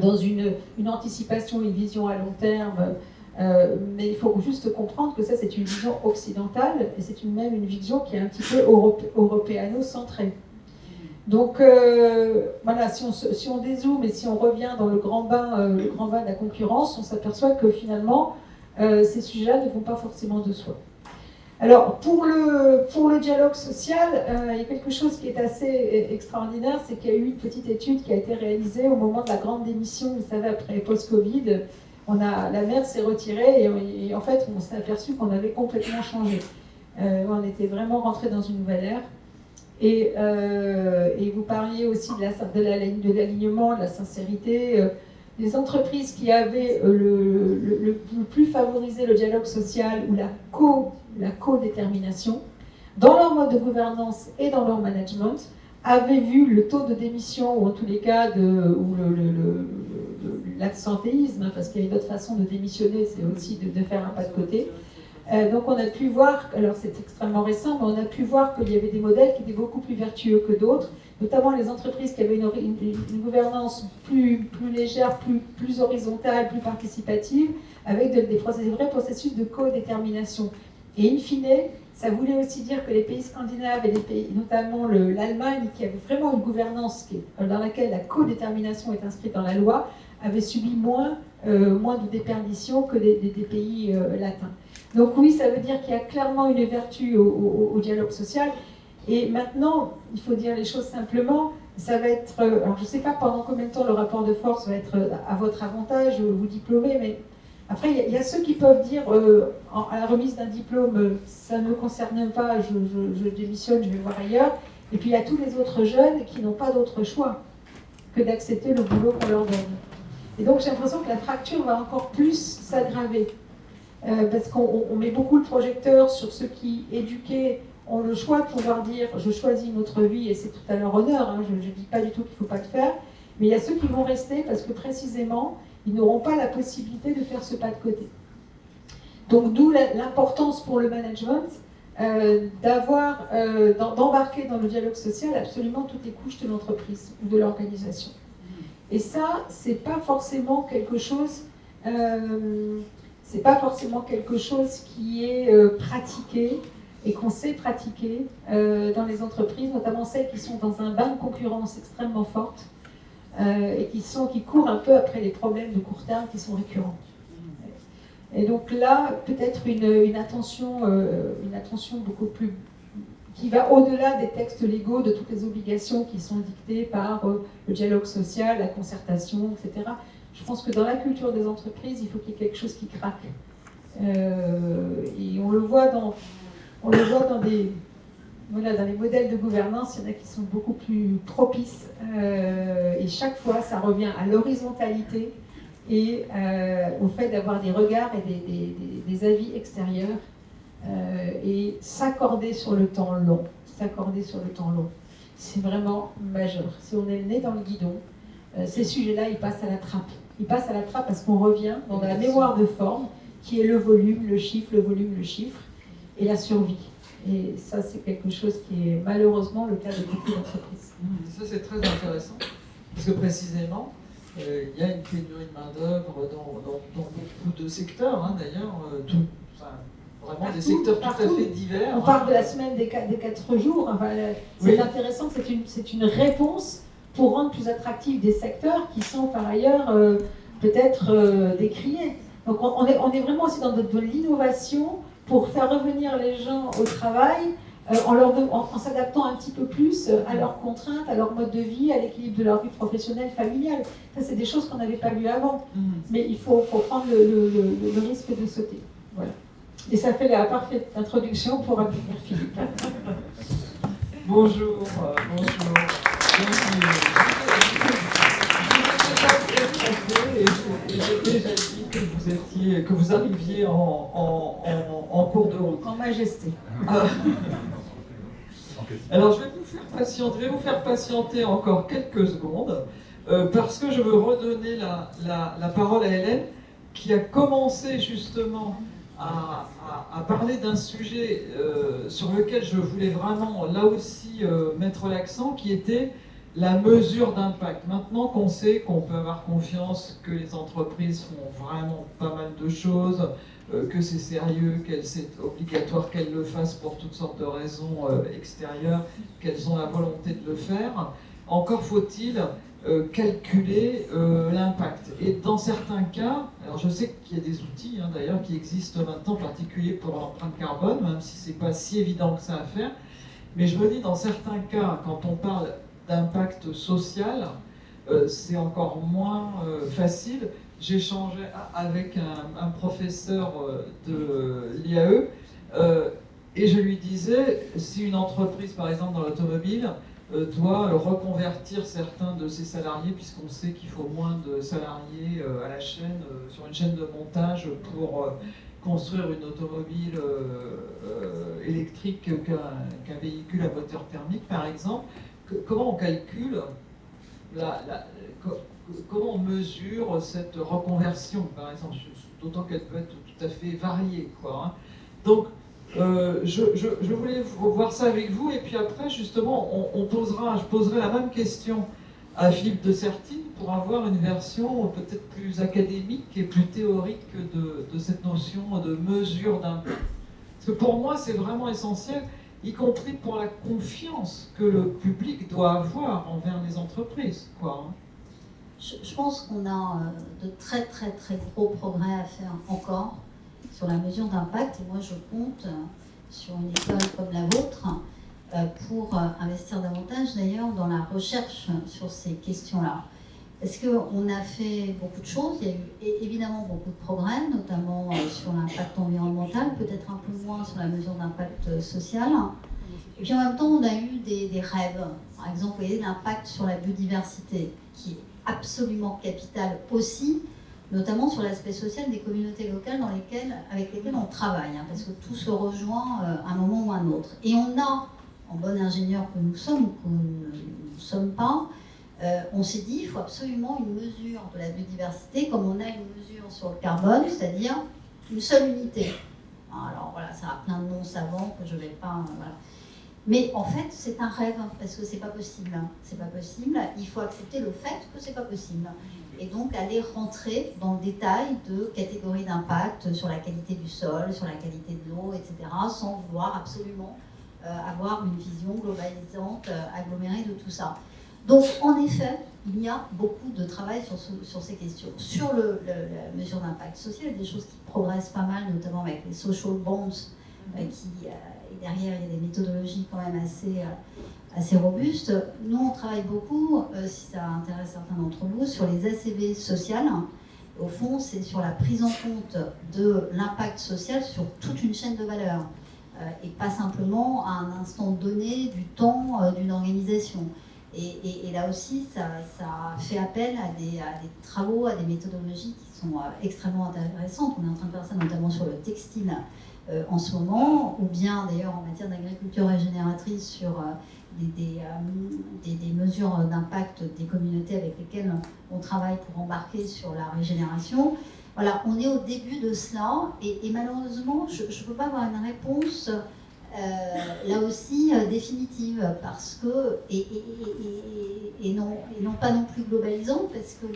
dans une anticipation, une vision à long terme, mais il faut juste comprendre que ça c'est une vision occidentale, et c'est même une vision qui est un petit peu européano-centrée. Donc voilà, si on dézoome et si on revient dans le grand bain de la concurrence, on s'aperçoit que finalement ces sujets-là ne vont pas forcément de soi. Alors pour le dialogue social, il y a quelque chose qui est assez extraordinaire, c'est qu'il y a eu une petite étude qui a été réalisée au moment de la grande démission, vous savez, après post-Covid. La mer s'est retirée et en fait on s'est aperçu qu'on avait complètement changé. On était vraiment rentré dans une nouvelle ère. Et vous parliez aussi de l'alignement, de la sincérité. Les entreprises qui avaient le plus favorisé le dialogue social ou la co-détermination, dans leur mode de gouvernance et dans leur management, avaient vu le taux de démission, ou en tous les cas, l'absentéisme, parce qu'il y a une autre façon de démissionner, c'est aussi de faire un pas de côté, Donc on a pu voir, alors c'est extrêmement récent, mais on a pu voir qu'il y avait des modèles qui étaient beaucoup plus vertueux que d'autres, notamment les entreprises qui avaient une gouvernance plus légère, plus horizontale, plus participative, avec des vrais processus de codétermination. Et in fine, ça voulait aussi dire que les pays scandinaves et les pays, notamment l'Allemagne, qui avait vraiment une gouvernance dans laquelle la codétermination est inscrite dans la loi, avaient subi moins de déperdition que des pays latins. Donc oui, ça veut dire qu'il y a clairement une vertu au dialogue social. Et maintenant, il faut dire les choses simplement, ça va être... Alors je ne sais pas pendant combien de temps le rapport de force va être à votre avantage, vous diplômer, mais après, il y a ceux qui peuvent dire à la remise d'un diplôme, ça ne me concerne pas, je démissionne, je vais voir ailleurs. Et puis il y a tous les autres jeunes qui n'ont pas d'autre choix que d'accepter le boulot qu'on leur donne. Et donc j'ai l'impression que la fracture va encore plus s'aggraver. Parce qu'on met beaucoup le projecteur sur ceux qui, éduqués, ont le choix de pouvoir dire « je choisis une autre vie » et c'est tout à leur honneur, hein, je ne dis pas du tout qu'il ne faut pas le faire, mais il y a ceux qui vont rester parce que précisément, ils n'auront pas la possibilité de faire ce pas de côté. Donc d'où l'importance pour le management d'embarquer dans le dialogue social absolument toutes les couches de l'entreprise ou de l'organisation. Et ça, c'est pas forcément quelque chose... c'est pas forcément quelque chose qui est pratiqué et qu'on sait pratiquer dans les entreprises, notamment celles qui sont dans un bain de concurrence extrêmement forte et qui courent un peu après les problèmes de court terme qui sont récurrents. Et donc là, peut-être une attention beaucoup plus qui va au-delà des textes légaux, de toutes les obligations qui sont dictées par le dialogue social, la concertation, etc. Je pense que dans la culture des entreprises, il faut qu'il y ait quelque chose qui craque. Et on le voit dans les modèles de gouvernance, il y en a qui sont beaucoup plus propices. Et chaque fois, ça revient à l'horizontalité et au fait d'avoir des regards et des avis extérieurs et s'accorder sur le temps long. C'est vraiment majeur. Si on est le nez dans le guidon, ces sujets-là, ils passent à la trappe. Ils passent à la trappe parce qu'on revient dans la mémoire de forme qui est le volume, le chiffre, et la survie. Et ça, c'est quelque chose qui est malheureusement le cas de beaucoup d'entreprises. Ça, c'est très intéressant, parce que précisément, il y a une pénurie de main-d'œuvre dans beaucoup de secteurs, hein, d'ailleurs, vraiment des secteurs tout à fait divers. On parle de la semaine des 4 jours. Enfin, c'est intéressant, c'est une réponse pour rendre plus attractifs des secteurs qui sont par ailleurs peut-être décriés. Donc on est vraiment aussi dans de l'innovation pour faire revenir les gens au travail en s'adaptant un petit peu plus à leurs contraintes, à leur mode de vie, à l'équilibre de leur vie professionnelle, familiale. Ça, c'est des choses qu'on n'avait pas vues avant. Mais il faut prendre le risque de sauter. Voilà. Et ça fait la parfaite introduction pour accueillir Philippe. Bonjour. J'ai déjà dit que vous arriviez en cours de route. En majesté. Alors je vais vous faire patienter encore quelques secondes parce que je veux redonner la parole à Hélène qui a commencé justement à parler d'un sujet sur lequel je voulais vraiment là aussi mettre l'accent, qui était la mesure d'impact. Maintenant qu'on sait qu'on peut avoir confiance que les entreprises font vraiment pas mal de choses, que c'est sérieux, que c'est obligatoire qu'elles le fassent pour toutes sortes de raisons extérieures, qu'elles ont la volonté de le faire, encore faut-il calculer l'impact. Et dans certains cas, alors je sais qu'il y a des outils d'ailleurs qui existent maintenant, en particulier pour l'empreinte carbone, même si c'est pas si évident que ça à faire, mais je me dis dans certains cas, quand on parle d'impact social, c'est encore moins facile. J'échangeais avec un professeur de l'IAE et je lui disais, si une entreprise, par exemple dans l'automobile, doit reconvertir certains de ses salariés, puisqu'on sait qu'il faut moins de salariés à la chaîne, sur une chaîne de montage pour construire une automobile électrique qu'un véhicule à moteur thermique, par exemple. Comment on calcule, comment on mesure cette reconversion, par exemple, d'autant qu'elle peut être tout à fait variée, quoi, hein. Donc, je voulais voir ça avec vous, et puis après, justement, je poserai la même question à Philippe de Sertine pour avoir une version peut-être plus académique et plus théorique de cette notion de mesure d'impact. Parce que pour moi, c'est vraiment essentiel, y compris pour la confiance que le public doit avoir envers les entreprises, quoi. Je pense qu'on a de très très très gros progrès à faire encore sur la mesure d'impact, et moi je compte sur une école comme la vôtre pour investir davantage d'ailleurs dans la recherche sur ces questions-là. Parce qu'on a fait beaucoup de choses, il y a eu évidemment beaucoup de progrès, notamment sur l'impact environnemental, peut-être un peu moins sur la mesure d'impact social. Et puis en même temps, on a eu des rêves. Par exemple, vous voyez, l'impact sur la biodiversité, qui est absolument capital aussi, notamment sur l'aspect social des communautés locales avec lesquelles on travaille, hein, parce que tout se rejoint à un moment ou à un autre. Et on a, en bon ingénieur que nous sommes, ou que nous ne sommes pas, on s'est dit qu'il faut absolument une mesure de la biodiversité, comme on a une mesure sur le carbone, c'est-à-dire une seule unité. Alors voilà, ça a plein de noms savants que je ne vais pas... voilà. Mais en fait, c'est un rêve, parce que c'est pas possible. C'est pas possible. Il faut accepter le fait que c'est pas possible. Et donc aller rentrer dans le détail de catégories d'impact sur la qualité du sol, sur la qualité de l'eau, etc., sans vouloir absolument avoir une vision globalisante, agglomérée de tout ça. Donc, en effet, il y a beaucoup de travail sur ces questions. Sur la mesure d'impact social, il y a des choses qui progressent pas mal, notamment avec les social bonds, et derrière, il y a des méthodologies quand même assez robustes. Nous, on travaille beaucoup, si ça intéresse certains d'entre vous, sur les ACV sociales. Au fond, c'est sur la prise en compte de l'impact social sur toute une chaîne de valeur, et pas simplement à un instant donné du temps d'une organisation. Et là aussi, ça fait appel à des travaux, à des méthodologies qui sont extrêmement intéressantes. On est en train de faire ça notamment sur le textile en ce moment, ou bien d'ailleurs en matière d'agriculture régénératrice sur des mesures d'impact des communautés avec lesquelles on travaille pour embarquer sur la régénération. Voilà, on est au début de cela, et malheureusement, je ne peux pas avoir une réponse là aussi définitive, parce que, et non pas non plus globalisante, parce que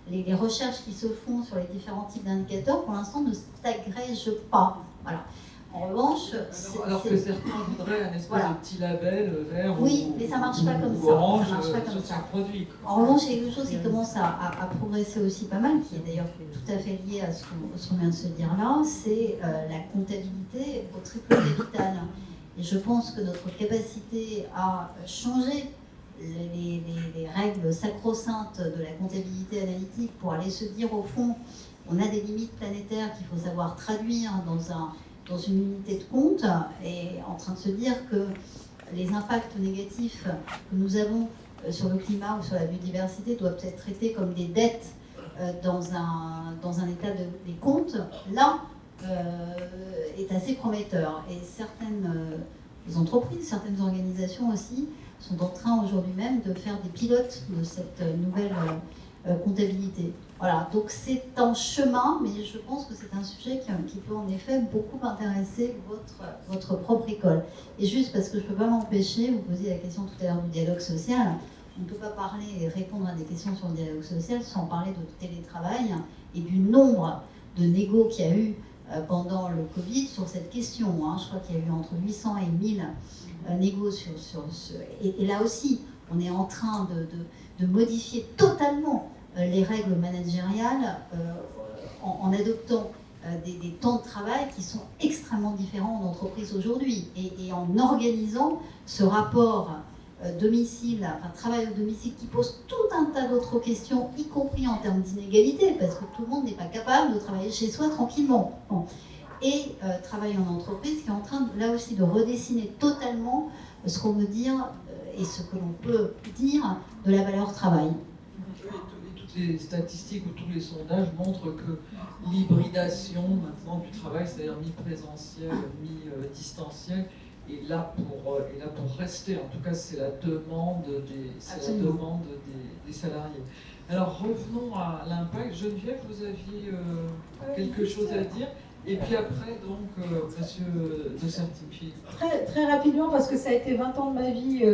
les recherches qui se font sur les différents types d'indicateurs, pour l'instant, ne s'agrègent pas. Voilà. En revanche, alors que certains voudraient un espèce de petit label vert mais ça marche pas comme ça. Orange ça marche pas comme sur ça. chaque produit. En revanche, il y a quelque chose qui commence à progresser aussi pas mal, qui est d'ailleurs tout à fait lié à ce qu'on vient de se dire là, c'est la comptabilité au triple capital. Et je pense que notre capacité à changer les règles sacro-saintes de la comptabilité analytique pour aller se dire au fond, on a des limites planétaires qu'il faut savoir traduire dans une unité de compte, et en train de se dire que les impacts négatifs que nous avons sur le climat ou sur la biodiversité doivent être traités comme des dettes dans un état des comptes, là, est assez prometteur. Et certaines entreprises, certaines organisations aussi, sont en train aujourd'hui même de faire des pilotes de cette nouvelle comptabilité. Voilà, donc c'est en chemin, mais je pense que c'est un sujet qui peut en effet beaucoup intéresser votre propre école. Et juste parce que je ne peux pas m'empêcher, vous posiez la question tout à l'heure du dialogue social, on ne peut pas parler et répondre à des questions sur le dialogue social sans parler de télétravail et du nombre de négos qu'il y a eu pendant le Covid sur cette question. Hein. Je crois qu'il y a eu entre 800 et 1000 négos sur ce... Et là aussi, on est en train de modifier totalement les règles managériales en adoptant des temps de travail qui sont extrêmement différents en entreprise aujourd'hui, et en organisant ce rapport travail au domicile qui pose tout un tas d'autres questions, y compris en termes d'inégalité, parce que tout le monde n'est pas capable de travailler chez soi tranquillement. Bon. Et travail en entreprise qui est en train, là aussi, de redessiner totalement ce qu'on veut dire et ce que l'on peut dire de la valeur travail. Toutes les statistiques ou tous les sondages montrent que l'hybridation maintenant du travail, c'est-à-dire mi-présentiel, mi-distanciel, est là pour rester. En tout cas, c'est la demande des salariés. Alors revenons à l'impact. Geneviève, vous aviez quelque chose à dire. Et puis après, donc, monsieur de Certifi. Très, très rapidement, parce que ça a été 20 ans de ma vie,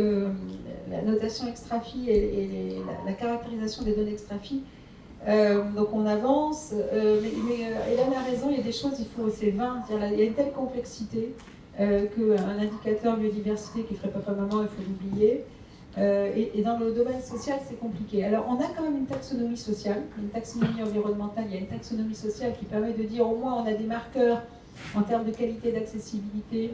la notation extra-fi et la caractérisation des données extra-fi. Donc on avance, mais Hélène a raison, il y a des choses, c'est vain, il y a une telle complexité qu'un indicateur biodiversité qui ferait papa-maman, il faut l'oublier. Et dans le domaine social, c'est compliqué. Alors on a quand même une taxonomie sociale, une taxonomie environnementale, il y a une taxonomie sociale qui permet de dire au moins on a des marqueurs en termes de qualité d'accessibilité,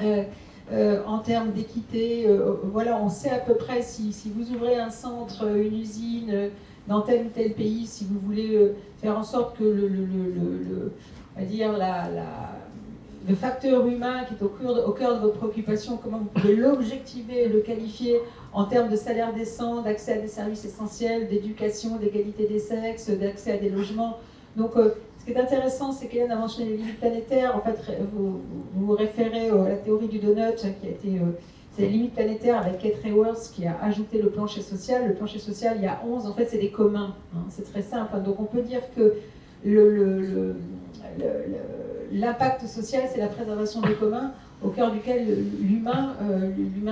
en termes d'équité, voilà, on sait à peu près si vous ouvrez un centre, une usine dans tel ou tel pays, si vous voulez faire en sorte que on va dire le facteur humain qui est au cœur de vos préoccupations, comment vous pouvez l'objectiver et le qualifier en termes de salaire décent, d'accès à des services essentiels, d'éducation, d'égalité des sexes, d'accès à des logements. Donc, ce qui est intéressant, c'est qu'Hélène a mentionné les limites planétaires. En fait, vous vous référez à la théorie du donut, qui a été... c'est les limites planétaires avec Kate Raworth qui a ajouté le plancher social. Le plancher social, il y a 11, en fait, c'est des communs. Hein, c'est très simple. Donc, on peut dire que l'impact social, c'est la préservation des communs au cœur duquel l'humain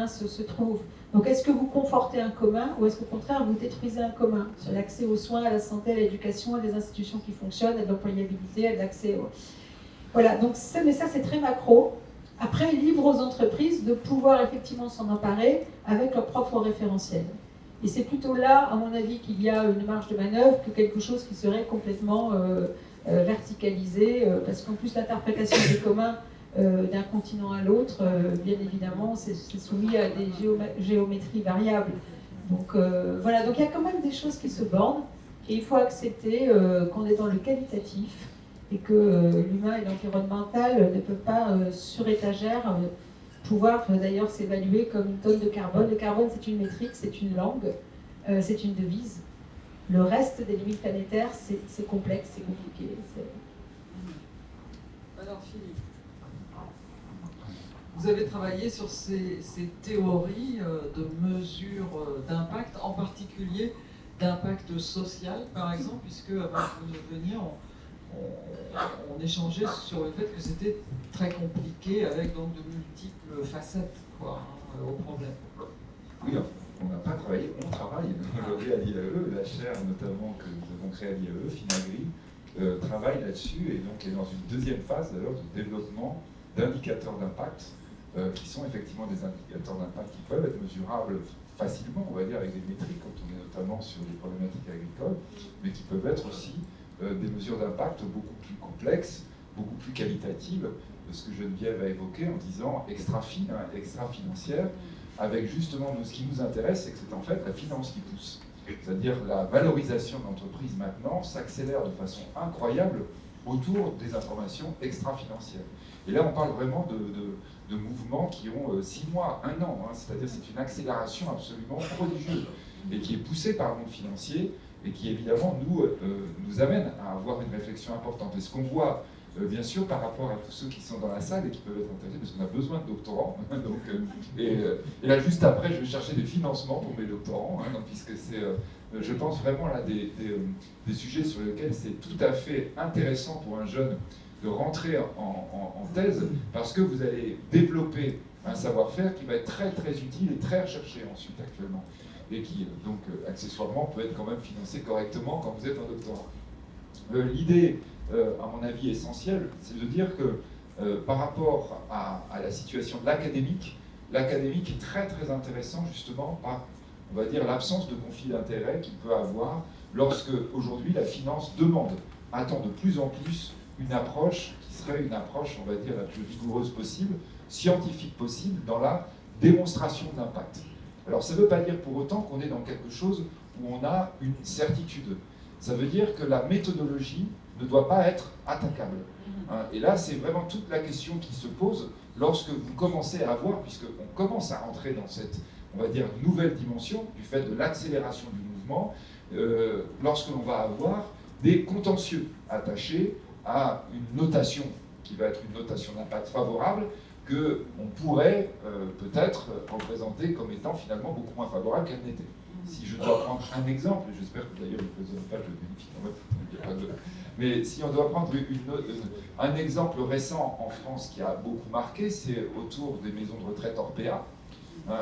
se trouve. Donc est-ce que vous confortez un commun ou est-ce qu'au contraire vous détruisez un commun sur l'accès aux soins, à la santé, à l'éducation, à des institutions qui fonctionnent, à l'employabilité, à l'accès au... Voilà, donc mais ça c'est très macro. Après, libre aux entreprises de pouvoir effectivement s'en emparer avec leur propre référentiel. Et c'est plutôt là, à mon avis, qu'il y a une marge de manœuvre que quelque chose qui serait complètement verticalisé, parce qu'en plus l'interprétation des communs d'un continent à l'autre, bien évidemment, c'est soumis à des géométries variables. Donc voilà, donc il y a quand même des choses qui se bornent, et il faut accepter qu'on est dans le qualitatif, et que l'humain et l'environnemental ne peuvent pas, sur étagère, pouvoir d'ailleurs s'évaluer comme une tonne de carbone. Le carbone, c'est une métrique, c'est une langue, c'est une devise. Le reste des limites planétaires, c'est complexe, c'est compliqué. Alors Philippe, vous avez travaillé sur ces théories de mesure d'impact, en particulier d'impact social, par exemple, puisque avant de venir, on échangeait sur le fait que c'était très compliqué, avec donc de multiples facettes au problème. Oui, on n'a pas travaillé, on travaille aujourd'hui à l'IAE, la chaire notamment que nous avons créée à l'IAE, Finagri, travaille là-dessus et donc est dans une deuxième phase d'ailleurs de développement d'indicateurs d'impact qui sont effectivement des indicateurs d'impact qui peuvent être mesurables facilement, on va dire, avec des métriques quand on est notamment sur des problématiques agricoles, mais qui peuvent être aussi des mesures d'impact beaucoup plus complexes, beaucoup plus qualitatives, de ce que Geneviève a évoqué en disant extra-financière, avec justement, ce qui nous intéresse, c'est que c'est en fait la finance qui pousse. C'est-à-dire la valorisation d'entreprises maintenant s'accélère de façon incroyable autour des informations extra-financières. Et là, on parle vraiment de mouvements qui ont 6 mois, 1 an, c'est-à-dire c'est une accélération absolument prodigieuse et qui est poussée par le monde financier et qui évidemment nous amène à avoir une réflexion importante. Et ce qu'on voit bien sûr par rapport à tous ceux qui sont dans la salle et qui peuvent être intéressés, parce qu'on a besoin de doctorants. Donc, et là, juste après, je vais chercher des financements pour mes doctorants, puisque c'est, je pense, vraiment là des sujets sur lesquels c'est tout à fait intéressant pour un jeune de rentrer en thèse, parce que vous allez développer un savoir-faire qui va être très très utile et très recherché ensuite actuellement, et qui donc accessoirement peut être quand même financé correctement quand vous êtes un doctorant. L'idée, à mon avis, essentielle, c'est de dire que par rapport à la situation de l'académique est très très intéressant justement par, on va dire, l'absence de conflit d'intérêts qu'il peut avoir lorsque aujourd'hui la finance attend de plus en plus une approche qui serait une approche, on va dire, la plus rigoureuse possible, scientifique possible, dans la démonstration d'impact. Alors ça ne veut pas dire pour autant qu'on est dans quelque chose où on a une certitude. Ça veut dire que la méthodologie ne doit pas être attaquable. Et là, c'est vraiment toute la question qui se pose lorsque vous commencez à voir, puisqu'on commence à rentrer dans cette, on va dire, nouvelle dimension du fait de l'accélération du mouvement, lorsque l'on va avoir des contentieux attachés à une notation qui va être une notation d'impact favorable, qu'on pourrait peut-être représenter comme étant finalement beaucoup moins favorable qu'elle n'était. Si je dois prendre un exemple, et j'espère que d'ailleurs il ne faisait pas, je vérifie dans votre... il y a pas de... Mais si on doit prendre un exemple récent en France qui a beaucoup marqué, c'est autour des maisons de retraite Orpea,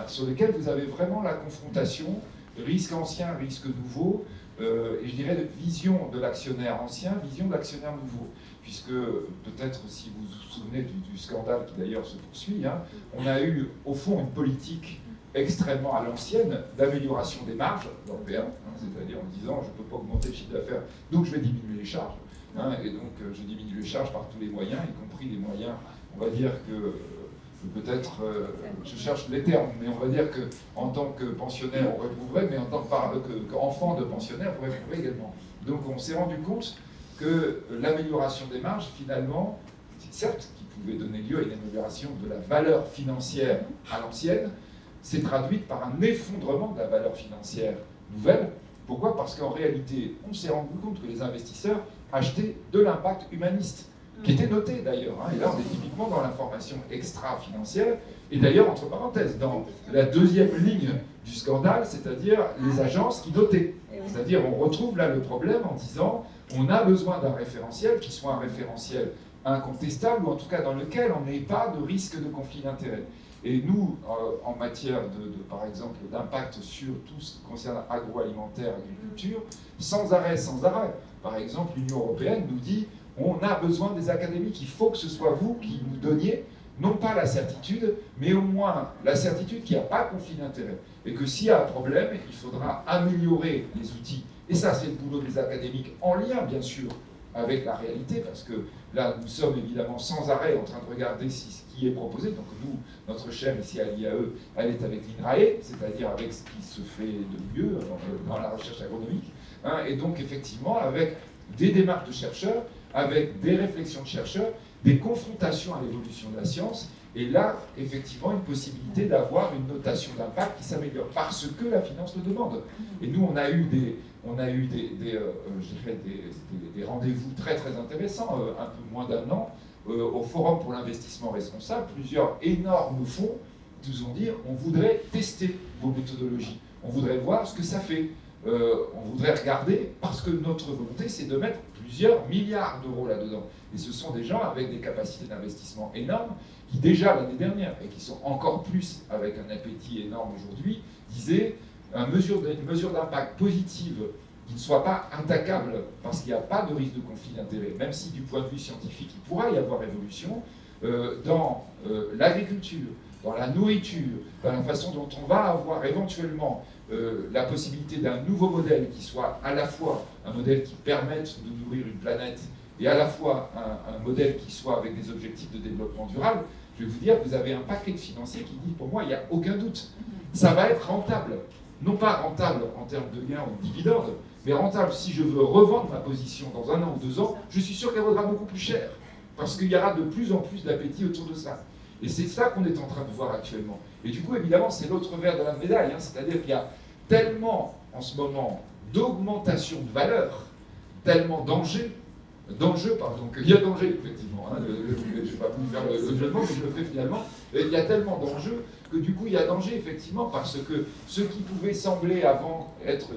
sur lesquelles vous avez vraiment la confrontation, risque ancien, risque nouveau, et je dirais vision de l'actionnaire ancien, vision de l'actionnaire nouveau. Puisque peut-être si vous vous souvenez du scandale qui d'ailleurs se poursuit, on a eu au fond une politique extrêmement à l'ancienne d'amélioration des marges d'Orpea, c'est-à-dire en disant je ne peux pas augmenter le chiffre d'affaires, donc je vais diminuer les charges. Et donc je diminue les charges par tous les moyens, y compris les moyens, on va dire que peut-être, je cherche les termes, mais on va dire qu'en tant que pensionnaire on réprouverait, mais en tant qu'enfant de pensionnaire on réprouverait également. Donc on s'est rendu compte que l'amélioration des marges, finalement, certes, qui pouvait donner lieu à une amélioration de la valeur financière à l'ancienne, s'est traduite par un effondrement de la valeur financière nouvelle. Pourquoi ? Parce qu'en réalité, on s'est rendu compte que les investisseurs achetaient de l'impact humaniste, qui était noté d'ailleurs. Et là, on est typiquement dans l'information extra-financière. Et d'ailleurs, entre parenthèses, dans la deuxième ligne du scandale, c'est-à-dire les agences qui notaient. C'est-à-dire, on retrouve là le problème en disant on a besoin d'un référentiel qui soit un référentiel incontestable, ou en tout cas dans lequel on n'ait pas de risque de conflit d'intérêts. Et nous, en matière par exemple, d'impact sur tout ce qui concerne agroalimentaire, agriculture, sans arrêt, par exemple, l'Union européenne nous dit on a besoin des académiques, il faut que ce soit vous qui nous donniez, non pas la certitude, mais au moins la certitude qu'il n'y a pas de conflit d'intérêts. Et que s'il y a un problème, il faudra améliorer les outils. Et ça, c'est le boulot des académiques, en lien, bien sûr, avec la réalité, parce que là, nous sommes évidemment sans arrêt en train de regarder si ce qui est proposé. Donc nous, notre chaire ici à l'IAE, elle est avec l'INRAE, c'est-à-dire avec ce qui se fait de mieux dans la recherche agronomique. Et donc, effectivement, avec des démarches de chercheurs, avec des réflexions de chercheurs, des confrontations à l'évolution de la science, et là, effectivement, une possibilité d'avoir une notation d'impact qui s'améliore, parce que la finance le demande. Et nous, on a eu des rendez-vous très très intéressants, un peu moins d'un an, au Forum pour l'investissement responsable. Plusieurs énormes fonds nous ont dit on voudrait tester vos méthodologies, on voudrait voir ce que ça fait, on voudrait regarder, parce que notre volonté c'est de mettre plusieurs milliards d'euros là-dedans. Et ce sont des gens avec des capacités d'investissement énormes qui déjà l'année dernière, et qui sont encore plus avec un appétit énorme aujourd'hui, disaient une mesure d'impact positive qui ne soit pas attaquable parce qu'il n'y a pas de risque de conflit d'intérêts, même si du point de vue scientifique il pourra y avoir évolution, dans l'agriculture, dans la nourriture, dans la façon dont on va avoir éventuellement la possibilité d'un nouveau modèle qui soit à la fois un modèle qui permette de nourrir une planète et à la fois un modèle qui soit avec des objectifs de développement durable. Je vais vous dire, vous avez un paquet financier qui dit, pour moi, il n'y a aucun doute, ça va être rentable. Non pas rentable en termes de gains ou de dividendes, mais rentable si je veux revendre ma position dans 1 an ou 2 ans, je suis sûr qu'elle vaudra beaucoup plus cher, parce qu'il y aura de plus en plus d'appétit autour de ça. Et c'est ça qu'on est en train de voir actuellement. Et du coup, évidemment, c'est l'autre revers de la médaille, c'est-à-dire qu'il y a tellement, en ce moment, d'augmentation de valeur, tellement d'enjeux, qu'il y a danger, effectivement. Je ne vais pas vous faire le jeu de mots, mais je le fais finalement. Et il y a tellement d'enjeux que du coup, il y a danger, effectivement, parce que ce qui pouvait sembler avant être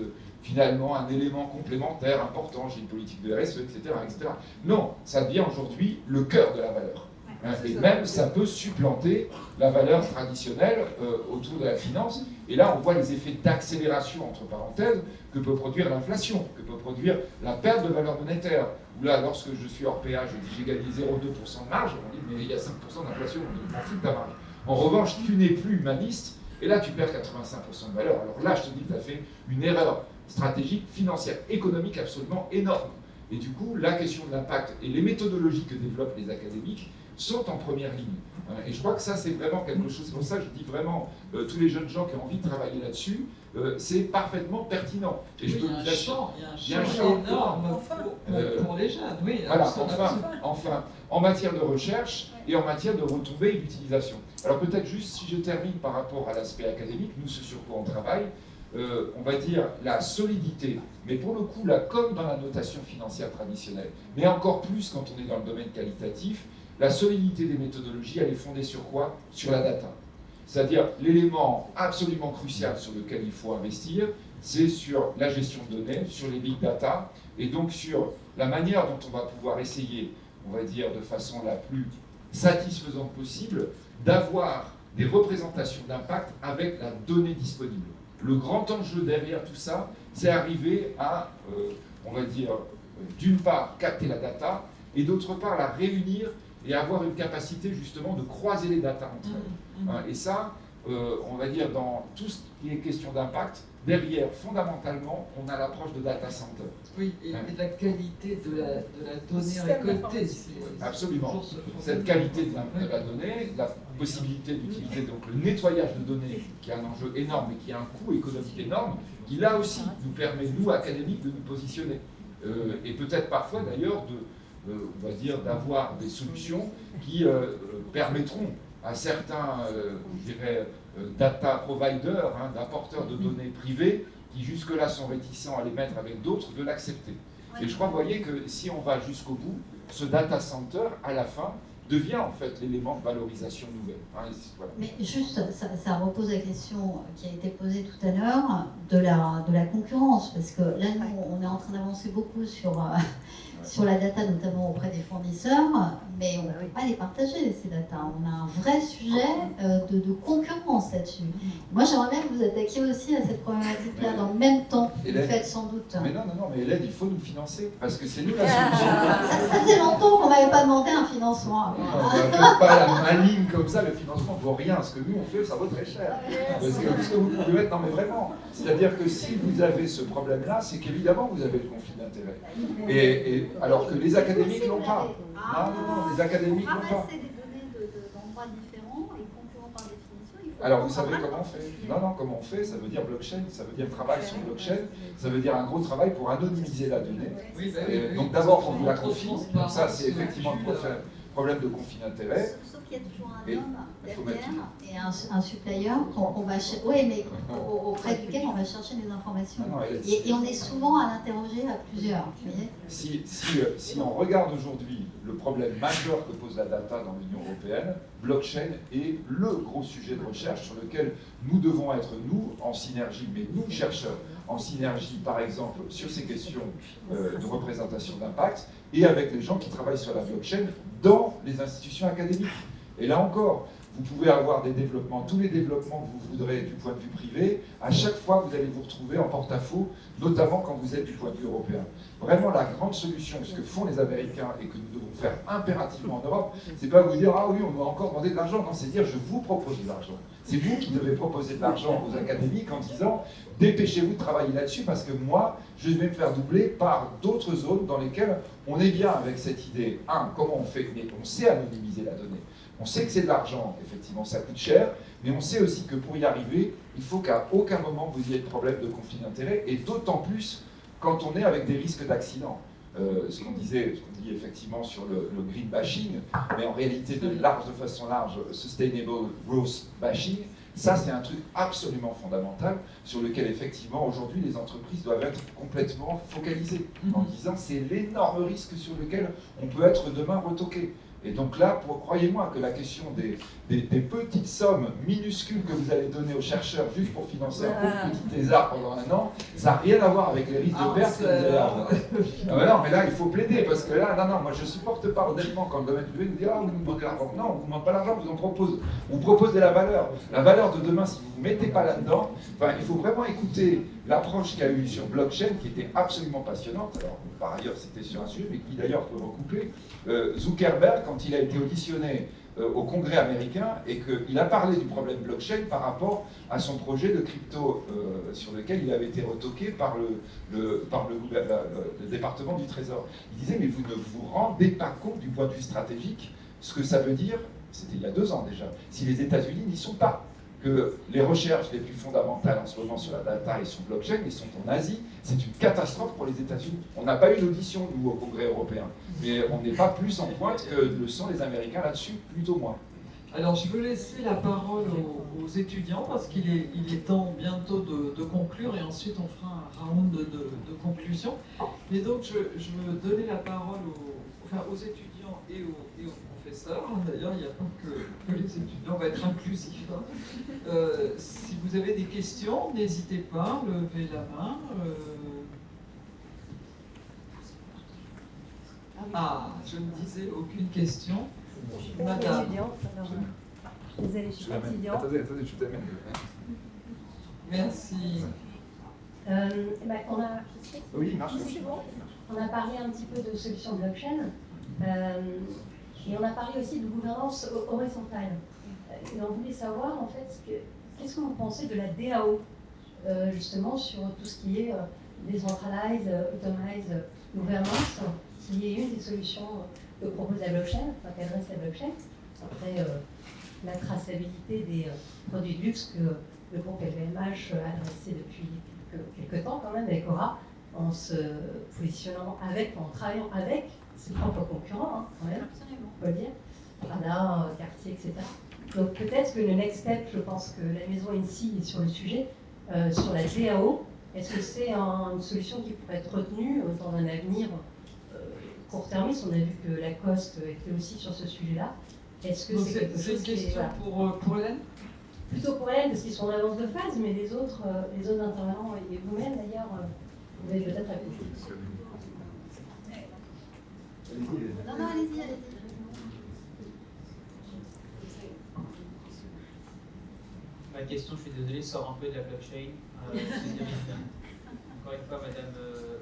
finalement un élément complémentaire important, j'ai une politique de RSE, etc., etc. Non, ça devient aujourd'hui le cœur de la valeur. Et même, ça peut supplanter la valeur traditionnelle autour de la finance. Et là, on voit les effets d'accélération, entre parenthèses, que peut produire l'inflation, que peut produire la perte de valeur monétaire. Où là, lorsque je suis hors péage, je dis j'ai gagné 0,2% de marge, on dit mais il y a 5% d'inflation, on m'en fout de ta marge. En revanche, tu n'es plus humaniste, et là, tu perds 85% de valeur. Alors là, je te dis que tu as fait une erreur stratégique, financière, économique absolument énorme. Et du coup, la question de l'impact et les méthodologies que développent les académiques sont en première ligne. Et je crois que ça, c'est vraiment quelque chose, c'est pour ça que je dis vraiment, tous les jeunes gens qui ont envie de travailler là-dessus, c'est parfaitement pertinent. Et je peux vous assurer, il y a un champ énorme pour les jeunes, oui. Voilà, enfin, en matière de recherche et en matière de retombées et d'utilisation. Alors peut-être juste, si je termine par rapport à l'aspect académique, nous, ce sur quoi on travaille, on va dire la solidité, mais pour le coup, là, comme dans la notation financière traditionnelle, mais encore plus quand on est dans le domaine qualitatif, la solidité des méthodologies, elle est fondée sur quoi ? Sur la data. C'est-à-dire l'élément absolument crucial sur lequel il faut investir, c'est sur la gestion de données, sur les big data, et donc sur la manière dont on va pouvoir essayer, on va dire de façon la plus satisfaisante possible, d'avoir des représentations d'impact avec la donnée disponible. Le grand enjeu derrière tout ça, c'est arriver à, on va dire, d'une part, capter la data, et d'autre part, la réunir et avoir une capacité justement de croiser les datas entre elles. Et ça, on va dire, dans tout ce qui est question d'impact, derrière, fondamentalement, on a l'approche de data center. Oui, et de la qualité de la donnée récoltée. Absolument. Cette qualité de la donnée, la possibilité d'utiliser donc le nettoyage de données, qui est un enjeu énorme et qui a un coût économique énorme, qui là aussi nous permet, nous, académiques, de nous positionner. Et peut-être parfois d'ailleurs on va dire, d'avoir des solutions qui permettront à certains, je dirais, data providers, d'apporteurs de données privées, qui jusque-là sont réticents à les mettre avec d'autres, de l'accepter. Et je crois, vous voyez, que si on va jusqu'au bout, ce data center, à la fin, devient en fait l'élément de valorisation nouvelle. Voilà. Mais juste, ça repose la question qui a été posée tout à l'heure de la concurrence, parce que là, nous, on est en train d'avancer beaucoup sur la data, notamment auprès des fournisseurs, mais on ne peut pas les partager, ces data. On a un vrai sujet de concurrence là-dessus. Moi, j'aimerais bien que vous attaquiez aussi à cette problématique-là dans le même temps que vous faites sans doute. Mais non, mais Hélène, il faut nous financer, parce que c'est nous la solution. Ça faisait longtemps qu'on ne m'avait pas demandé un financement. On ne fait pas la maligne comme ça, le financement ne vaut rien. Ce que nous, on fait, ça vaut très cher. Parce que tout ce que vous pouvez mettre, non mais vraiment. C'est-à-dire que si vous avez ce problème-là, c'est qu'évidemment, vous avez le conflit d'intérêts. Et alors que les académiques l'ont pas. Non, les académiques l'ont pas. C'est des données d'endroits différents et concurrents par définition. Il faut Alors vous savez comment on fait? Non, comment on fait? Ça veut dire blockchain, ça veut dire travail sur blockchain, ça veut dire un gros travail pour anonymiser la donnée. Donc d'abord on vous la confie, donc ça c'est effectivement le problème de conflit d'intérêt. Sauf qu'il y a toujours un homme derrière et un supplier auprès duquel on va chercher des informations. Et on est souvent à l'interroger à plusieurs. Si on regarde aujourd'hui le problème majeur que pose la data dans l'Union européenne, blockchain est le gros sujet de recherche sur lequel nous devons être, nous, en synergie, mais nous, chercheurs, en synergie, par exemple, sur ces questions de représentation d'impact, et avec les gens qui travaillent sur la blockchain dans les institutions académiques. Et là encore, vous pouvez avoir des développements, tous les développements que vous voudrez du point de vue privé, à chaque fois vous allez vous retrouver en porte-à-faux, notamment quand vous êtes du point de vue européen. Vraiment la grande solution, ce que font les Américains et que nous devons faire impérativement en Europe, c'est pas vous dire « Ah oui, on doit encore demander de l'argent », non, c'est dire « Je vous propose de l'argent ». C'est vous qui devez proposer de l'argent aux académiques en disant « Dépêchez-vous de travailler là-dessus parce que moi, je vais me faire doubler par d'autres zones dans lesquelles on est bien avec cette idée. Comment on fait? Mais on sait anonymiser la donnée. On sait que c'est de l'argent, effectivement, ça coûte cher, mais on sait aussi que pour y arriver, il faut qu'à aucun moment vous ayez de problème de conflit d'intérêts, et d'autant plus quand on est avec des risques d'accident. Ce qu'on dit effectivement sur le green bashing, mais en réalité de façon large, sustainable growth bashing, ça c'est un truc absolument fondamental sur lequel effectivement aujourd'hui les entreprises doivent être complètement focalisées, en disant c'est l'énorme risque sur lequel on peut être demain retoqué. Et donc là, croyez-moi que la question des petites sommes minuscules que vous allez donner aux chercheurs juste pour financer un petit thésard pendant un an, ça n'a rien à voir avec les risques de perte que vous allez avoir. Non, mais là, il faut plaider, parce que là, non, moi je ne supporte pas honnêtement quand le domaine privé nous dit « Ah, vous nous demandez l'argent ». Non, on ne vous demande pas l'argent, on vous propose de la valeur. La valeur de demain, si vous ne vous mettez pas là-dedans, il faut vraiment écouter l'approche qu'il y a eu sur blockchain, qui était absolument passionnante. Alors, par ailleurs, c'était sur un sujet, mais qui d'ailleurs peut recouper. Zuckerberg, quand il a été auditionné au Congrès américain et qu'il a parlé du problème blockchain par rapport à son projet de crypto sur lequel il avait été retoqué par le département du Trésor. Il disait, mais vous ne vous rendez pas compte du point de vue stratégique ce que ça veut dire, c'était il y a 2 ans déjà, si les États-Unis n'y sont pas. Que les recherches les plus fondamentales en ce moment sur la data et sur blockchain, ils sont en Asie, c'est une catastrophe pour les États-Unis. On n'a pas eu d'audition, nous, au Congrès européen, mais on n'est pas plus en pointe que le sont les Américains là-dessus, plutôt moins. Alors, je veux laisser la parole aux étudiants, parce qu'il est temps bientôt de conclure, et ensuite on fera un round de conclusion. Et donc, je veux donner la parole aux étudiants et aux professeurs. professeurs. D'ailleurs, il n'y a pas que les étudiants, on va être inclusif. Si vous avez des questions, n'hésitez pas, levez la main. Ah, je ne disais aucune question. Madame. Désolée, je suis étudiante. Attendez, je t'amène. Merci. Oui, il marche. On a parlé un petit peu de solutions blockchain et on a parlé aussi de gouvernance horizontale. Et on voulait savoir en fait qu'est-ce que vous pensez de la DAO justement sur tout ce qui est decentralized, automated governance, qui est une des solutions que propose la blockchain, enfin qu'adresse la blockchain. Après la traçabilité des produits de luxe que le groupe LVMH a adressé depuis quelques temps quand même avec Aura, en se positionnant avec, en travaillant avec ses propres concurrents, hein, quand même, on peut le dire, Prada, Cartier, etc. Donc peut-être que le next step, je pense que la maison INSEE est sur le sujet, sur la DAO. Est-ce que c'est une solution qui pourrait être retenue dans un avenir court-termiste? On a vu que Lacoste était aussi sur ce sujet-là. Est-ce que c'est quelque chose une question pour Hélène? Plutôt pour elle, parce qu'ils sont en avance de phase, mais les autres intervenants, et vous-même d'ailleurs, vous avez peut-être répondu. Non, allez-y. Ma question, je suis désolé, sort un peu de la blockchain. Encore une fois, Madame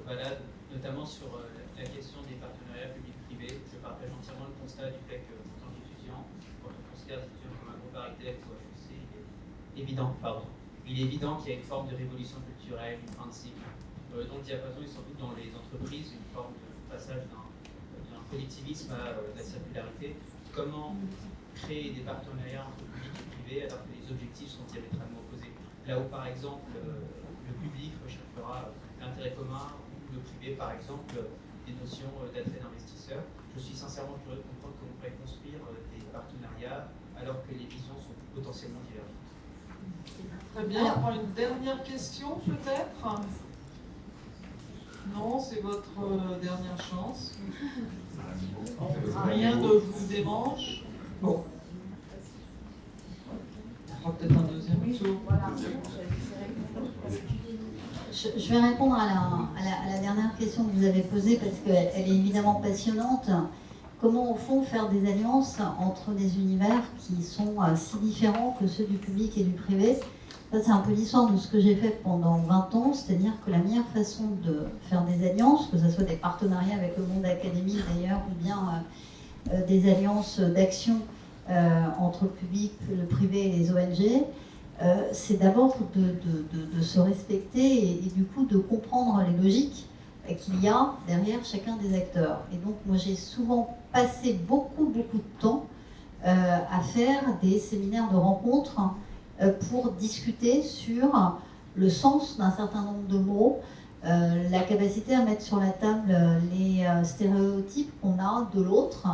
Balade, notamment sur la question des partenariats publics-privés. Je partage entièrement le constat du fait que, en tant qu'étudiant, quand on considère les étudiants comme un groupe Arictec ou HEC, il est évident qu'il y a une forme de révolution culturelle, une fin de cycle, dont le diapason est sans doute dans les entreprises, une forme de passage d'un collectivisme à la circularité. Comment créer des partenariats entre public et privé alors que les objectifs sont diamétralement opposés? Là où, par exemple, le public recherchera l'intérêt commun, ou le privé, par exemple, des notions d'attrait d'investisseurs. Je suis sincèrement curieux de comprendre comment on pourrait construire des partenariats alors que les visions sont potentiellement divergentes. Très bien, on prend une dernière question peut-être. Non, c'est votre dernière chance. Rien ne vous dérange. Bon. On fera peut-être un deuxième tour. Je vais répondre à la dernière question que vous avez posée parce qu'elle est évidemment passionnante. Comment au fond faire des alliances entre des univers qui sont si différents que ceux du public et du privé? Ça, c'est un peu l'histoire de ce que j'ai fait pendant 20 ans, c'est-à-dire que la meilleure façon de faire des alliances, que ce soit des partenariats avec le monde académique d'ailleurs, ou bien des alliances d'action entre le public, le privé et les ONG, c'est d'abord de se respecter et du coup de comprendre les logiques qu'il y a derrière chacun des acteurs. Et donc moi j'ai souvent passé beaucoup de temps à faire des séminaires de rencontres pour discuter sur le sens d'un certain nombre de mots, la capacité à mettre sur la table les stéréotypes qu'on a de l'autre.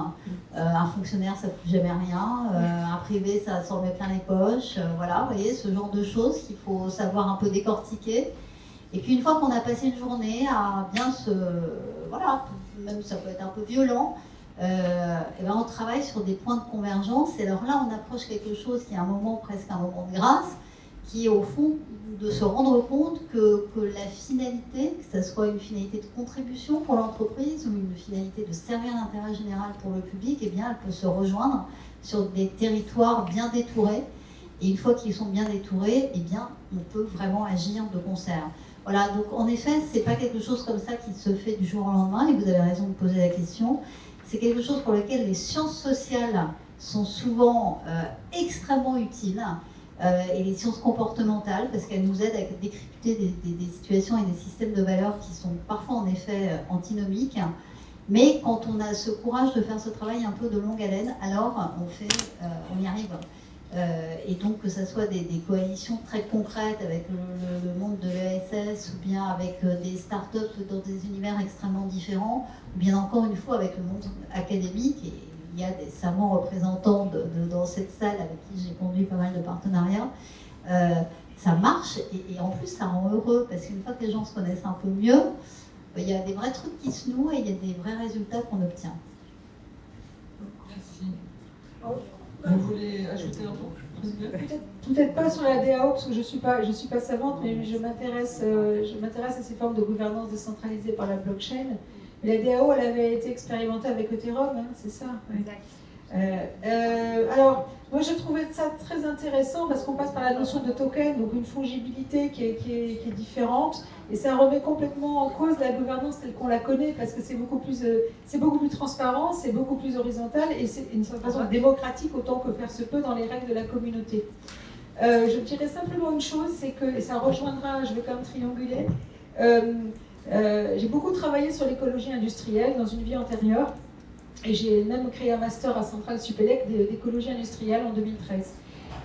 Un fonctionnaire, ça ne coûte jamais rien. Un privé, ça s'en met plein les poches. Voilà, vous voyez, ce genre de choses qu'il faut savoir un peu décortiquer. Et puis une fois qu'on a passé une journée à bien voilà, même ça peut être un peu violent, et ben on travaille sur des points de convergence. Et alors là, on approche quelque chose qui est un moment, presque un moment de grâce, qui est au fond de se rendre compte que la finalité, que ce soit une finalité de contribution pour l'entreprise ou une finalité de servir l'intérêt général pour le public, eh bien, elle peut se rejoindre sur des territoires bien détourés. Et une fois qu'ils sont bien détourés, eh bien, on peut vraiment agir de concert. Voilà, donc en effet, c'est pas quelque chose comme ça qui se fait du jour au lendemain, et vous avez raison de poser la question. C'est quelque chose pour lequel les sciences sociales sont souvent extrêmement utiles, et les sciences comportementales, parce qu'elles nous aident à décrypter des situations et des systèmes de valeurs qui sont parfois en effet antinomiques. Mais quand on a ce courage de faire ce travail un peu de longue haleine, alors on y arrive. Et donc que ce soit des coalitions très concrètes avec le monde de l'ESS ou bien avec des startups dans des univers extrêmement différents, ou bien encore une fois avec le monde académique. Et il y a des savants représentants dans cette salle avec qui j'ai conduit pas mal de partenariats. Ça marche et en plus ça rend heureux parce qu'une fois que les gens se connaissent un peu mieux, il y a des vrais trucs qui se nouent et il y a des vrais résultats qu'on obtient. Merci. Vous voulez ajouter un mot? Peut-être pas sur la DAO, parce que je suis pas savante, mais je m'intéresse à ces formes de gouvernance décentralisée par la blockchain. Mais la DAO, elle avait été expérimentée avec Ethereum, hein, c'est ça? Exact. Alors, moi je trouvais ça très intéressant parce qu'on passe par la notion de token, donc une fongibilité qui est différente, et ça remet complètement en cause la gouvernance telle qu'on la connaît, parce que c'est beaucoup plus transparent, c'est beaucoup plus horizontal, et c'est une façon démocratique autant que faire se peut dans les règles de la communauté. Je dirais simplement une chose, c'est que, et ça rejoindra, je vais quand même trianguler, j'ai beaucoup travaillé sur l'écologie industrielle dans une vie antérieure, et j'ai même créé un master à Centrale Supélec d'écologie industrielle en 2013.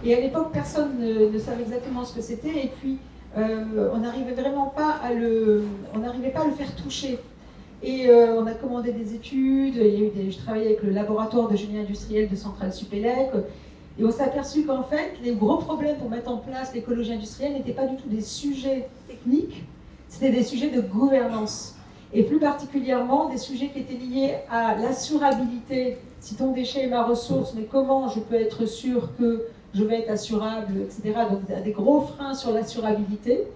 Et à l'époque, personne ne savait exactement ce que c'était, et puis on n'arrivait vraiment pas à le faire toucher. Et on a commandé des études, je travaillais avec le laboratoire de génie industriel de Centrale Supélec, et on s'est aperçu qu'en fait, les gros problèmes pour mettre en place l'écologie industrielle n'étaient pas du tout des sujets techniques, c'était des sujets de gouvernance. Et plus particulièrement des sujets qui étaient liés à l'assurabilité. Si ton déchet est ma ressource, mais comment je peux être sûr que je vais être assurable, etc. Donc des gros freins sur l'assurabilité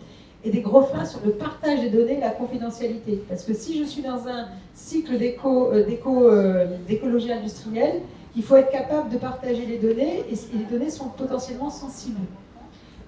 et des gros freins sur le partage des données et la confidentialité. Parce que si je suis dans un cycle d'écologie industrielle, il faut être capable de partager les données, et les données sont potentiellement sensibles.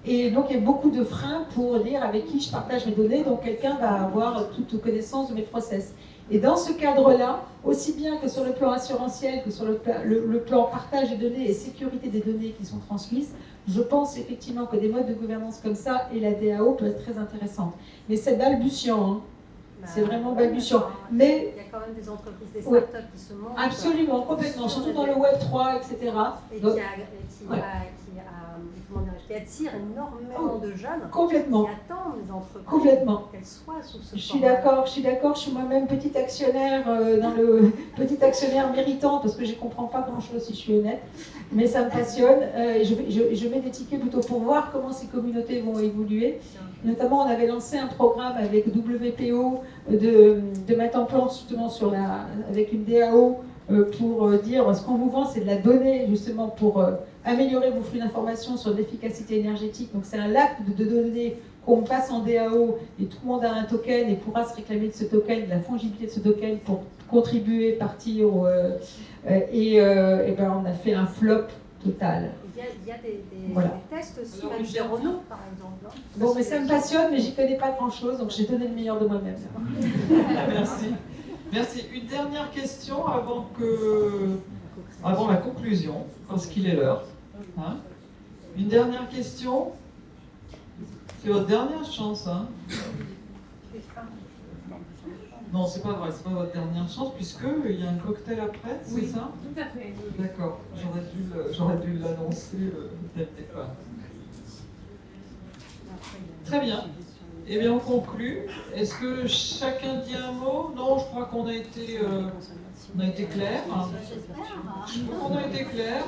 Et donc il y a beaucoup de freins pour dire avec qui je partage mes données, donc quelqu'un va avoir toute connaissance de mes process. Et dans ce cadre-là, aussi bien que sur le plan assurantiel, que sur le plan partage des données et sécurité des données qui sont transmises, je pense effectivement que des modes de gouvernance comme ça et la DAO peuvent être très intéressantes. Mais c'est balbutiant, hein. C'est vraiment balbutiant. Mais il y a quand même des entreprises, des ouais, startups qui se montent. absolument, complètement, surtout dans le Web 3, etc. Et Donc, qui attire énormément de jeunes complètement. qui attendent les entreprises Complètement. qu'elles soient sous ce Je suis d'accord, je suis moi-même petit actionnaire petit actionnaire méritant, parce que je ne comprends pas grand-chose si je suis honnête, mais ça me passionne. Je mets des tickets plutôt pour voir comment ces communautés vont évoluer. Notamment, on avait lancé un programme avec WPO de mettre en place justement avec une DAO pour dire ce qu'on vous vend, c'est de la donnée justement pour améliorer vos flux d'informations sur l'efficacité énergétique. Donc c'est un lac de données qu'on passe en DAO et tout le monde a un token et pourra se réclamer de ce token, de la fongibilité de ce token pour contribuer, partir. Et ben on a fait un flop total. Il y a des tests aussi, Alors, même chez Renault par exemple. Hein. Bon, mais ça me passionne, mais j'y connais pas grand-chose, donc j'ai donné le meilleur de moi-même. Merci. Merci. Une dernière question avant la conclusion, parce qu'il est l'heure. Hein? Une dernière question. C'est votre dernière chance. Hein? Non, c'est pas vrai, c'est pas votre dernière chance, puisqu'il y a un cocktail après, c'est ça? Tout à fait. D'accord, j'aurais dû l'annoncer dès le départ. Très bien. Eh bien, on conclut. Est-ce que chacun dit un mot? Non, je crois qu'on a été clair. Je crois qu'on a été clair.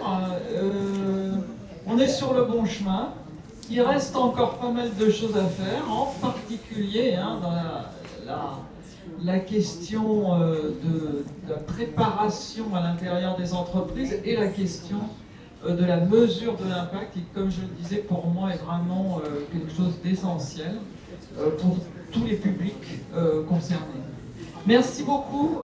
On est sur le bon chemin. Il reste encore pas mal de choses à faire, en particulier dans la question de la préparation à l'intérieur des entreprises et la question de la mesure de l'impact qui, comme je le disais, pour moi est vraiment quelque chose d'essentiel pour tous les publics concernés. Merci beaucoup.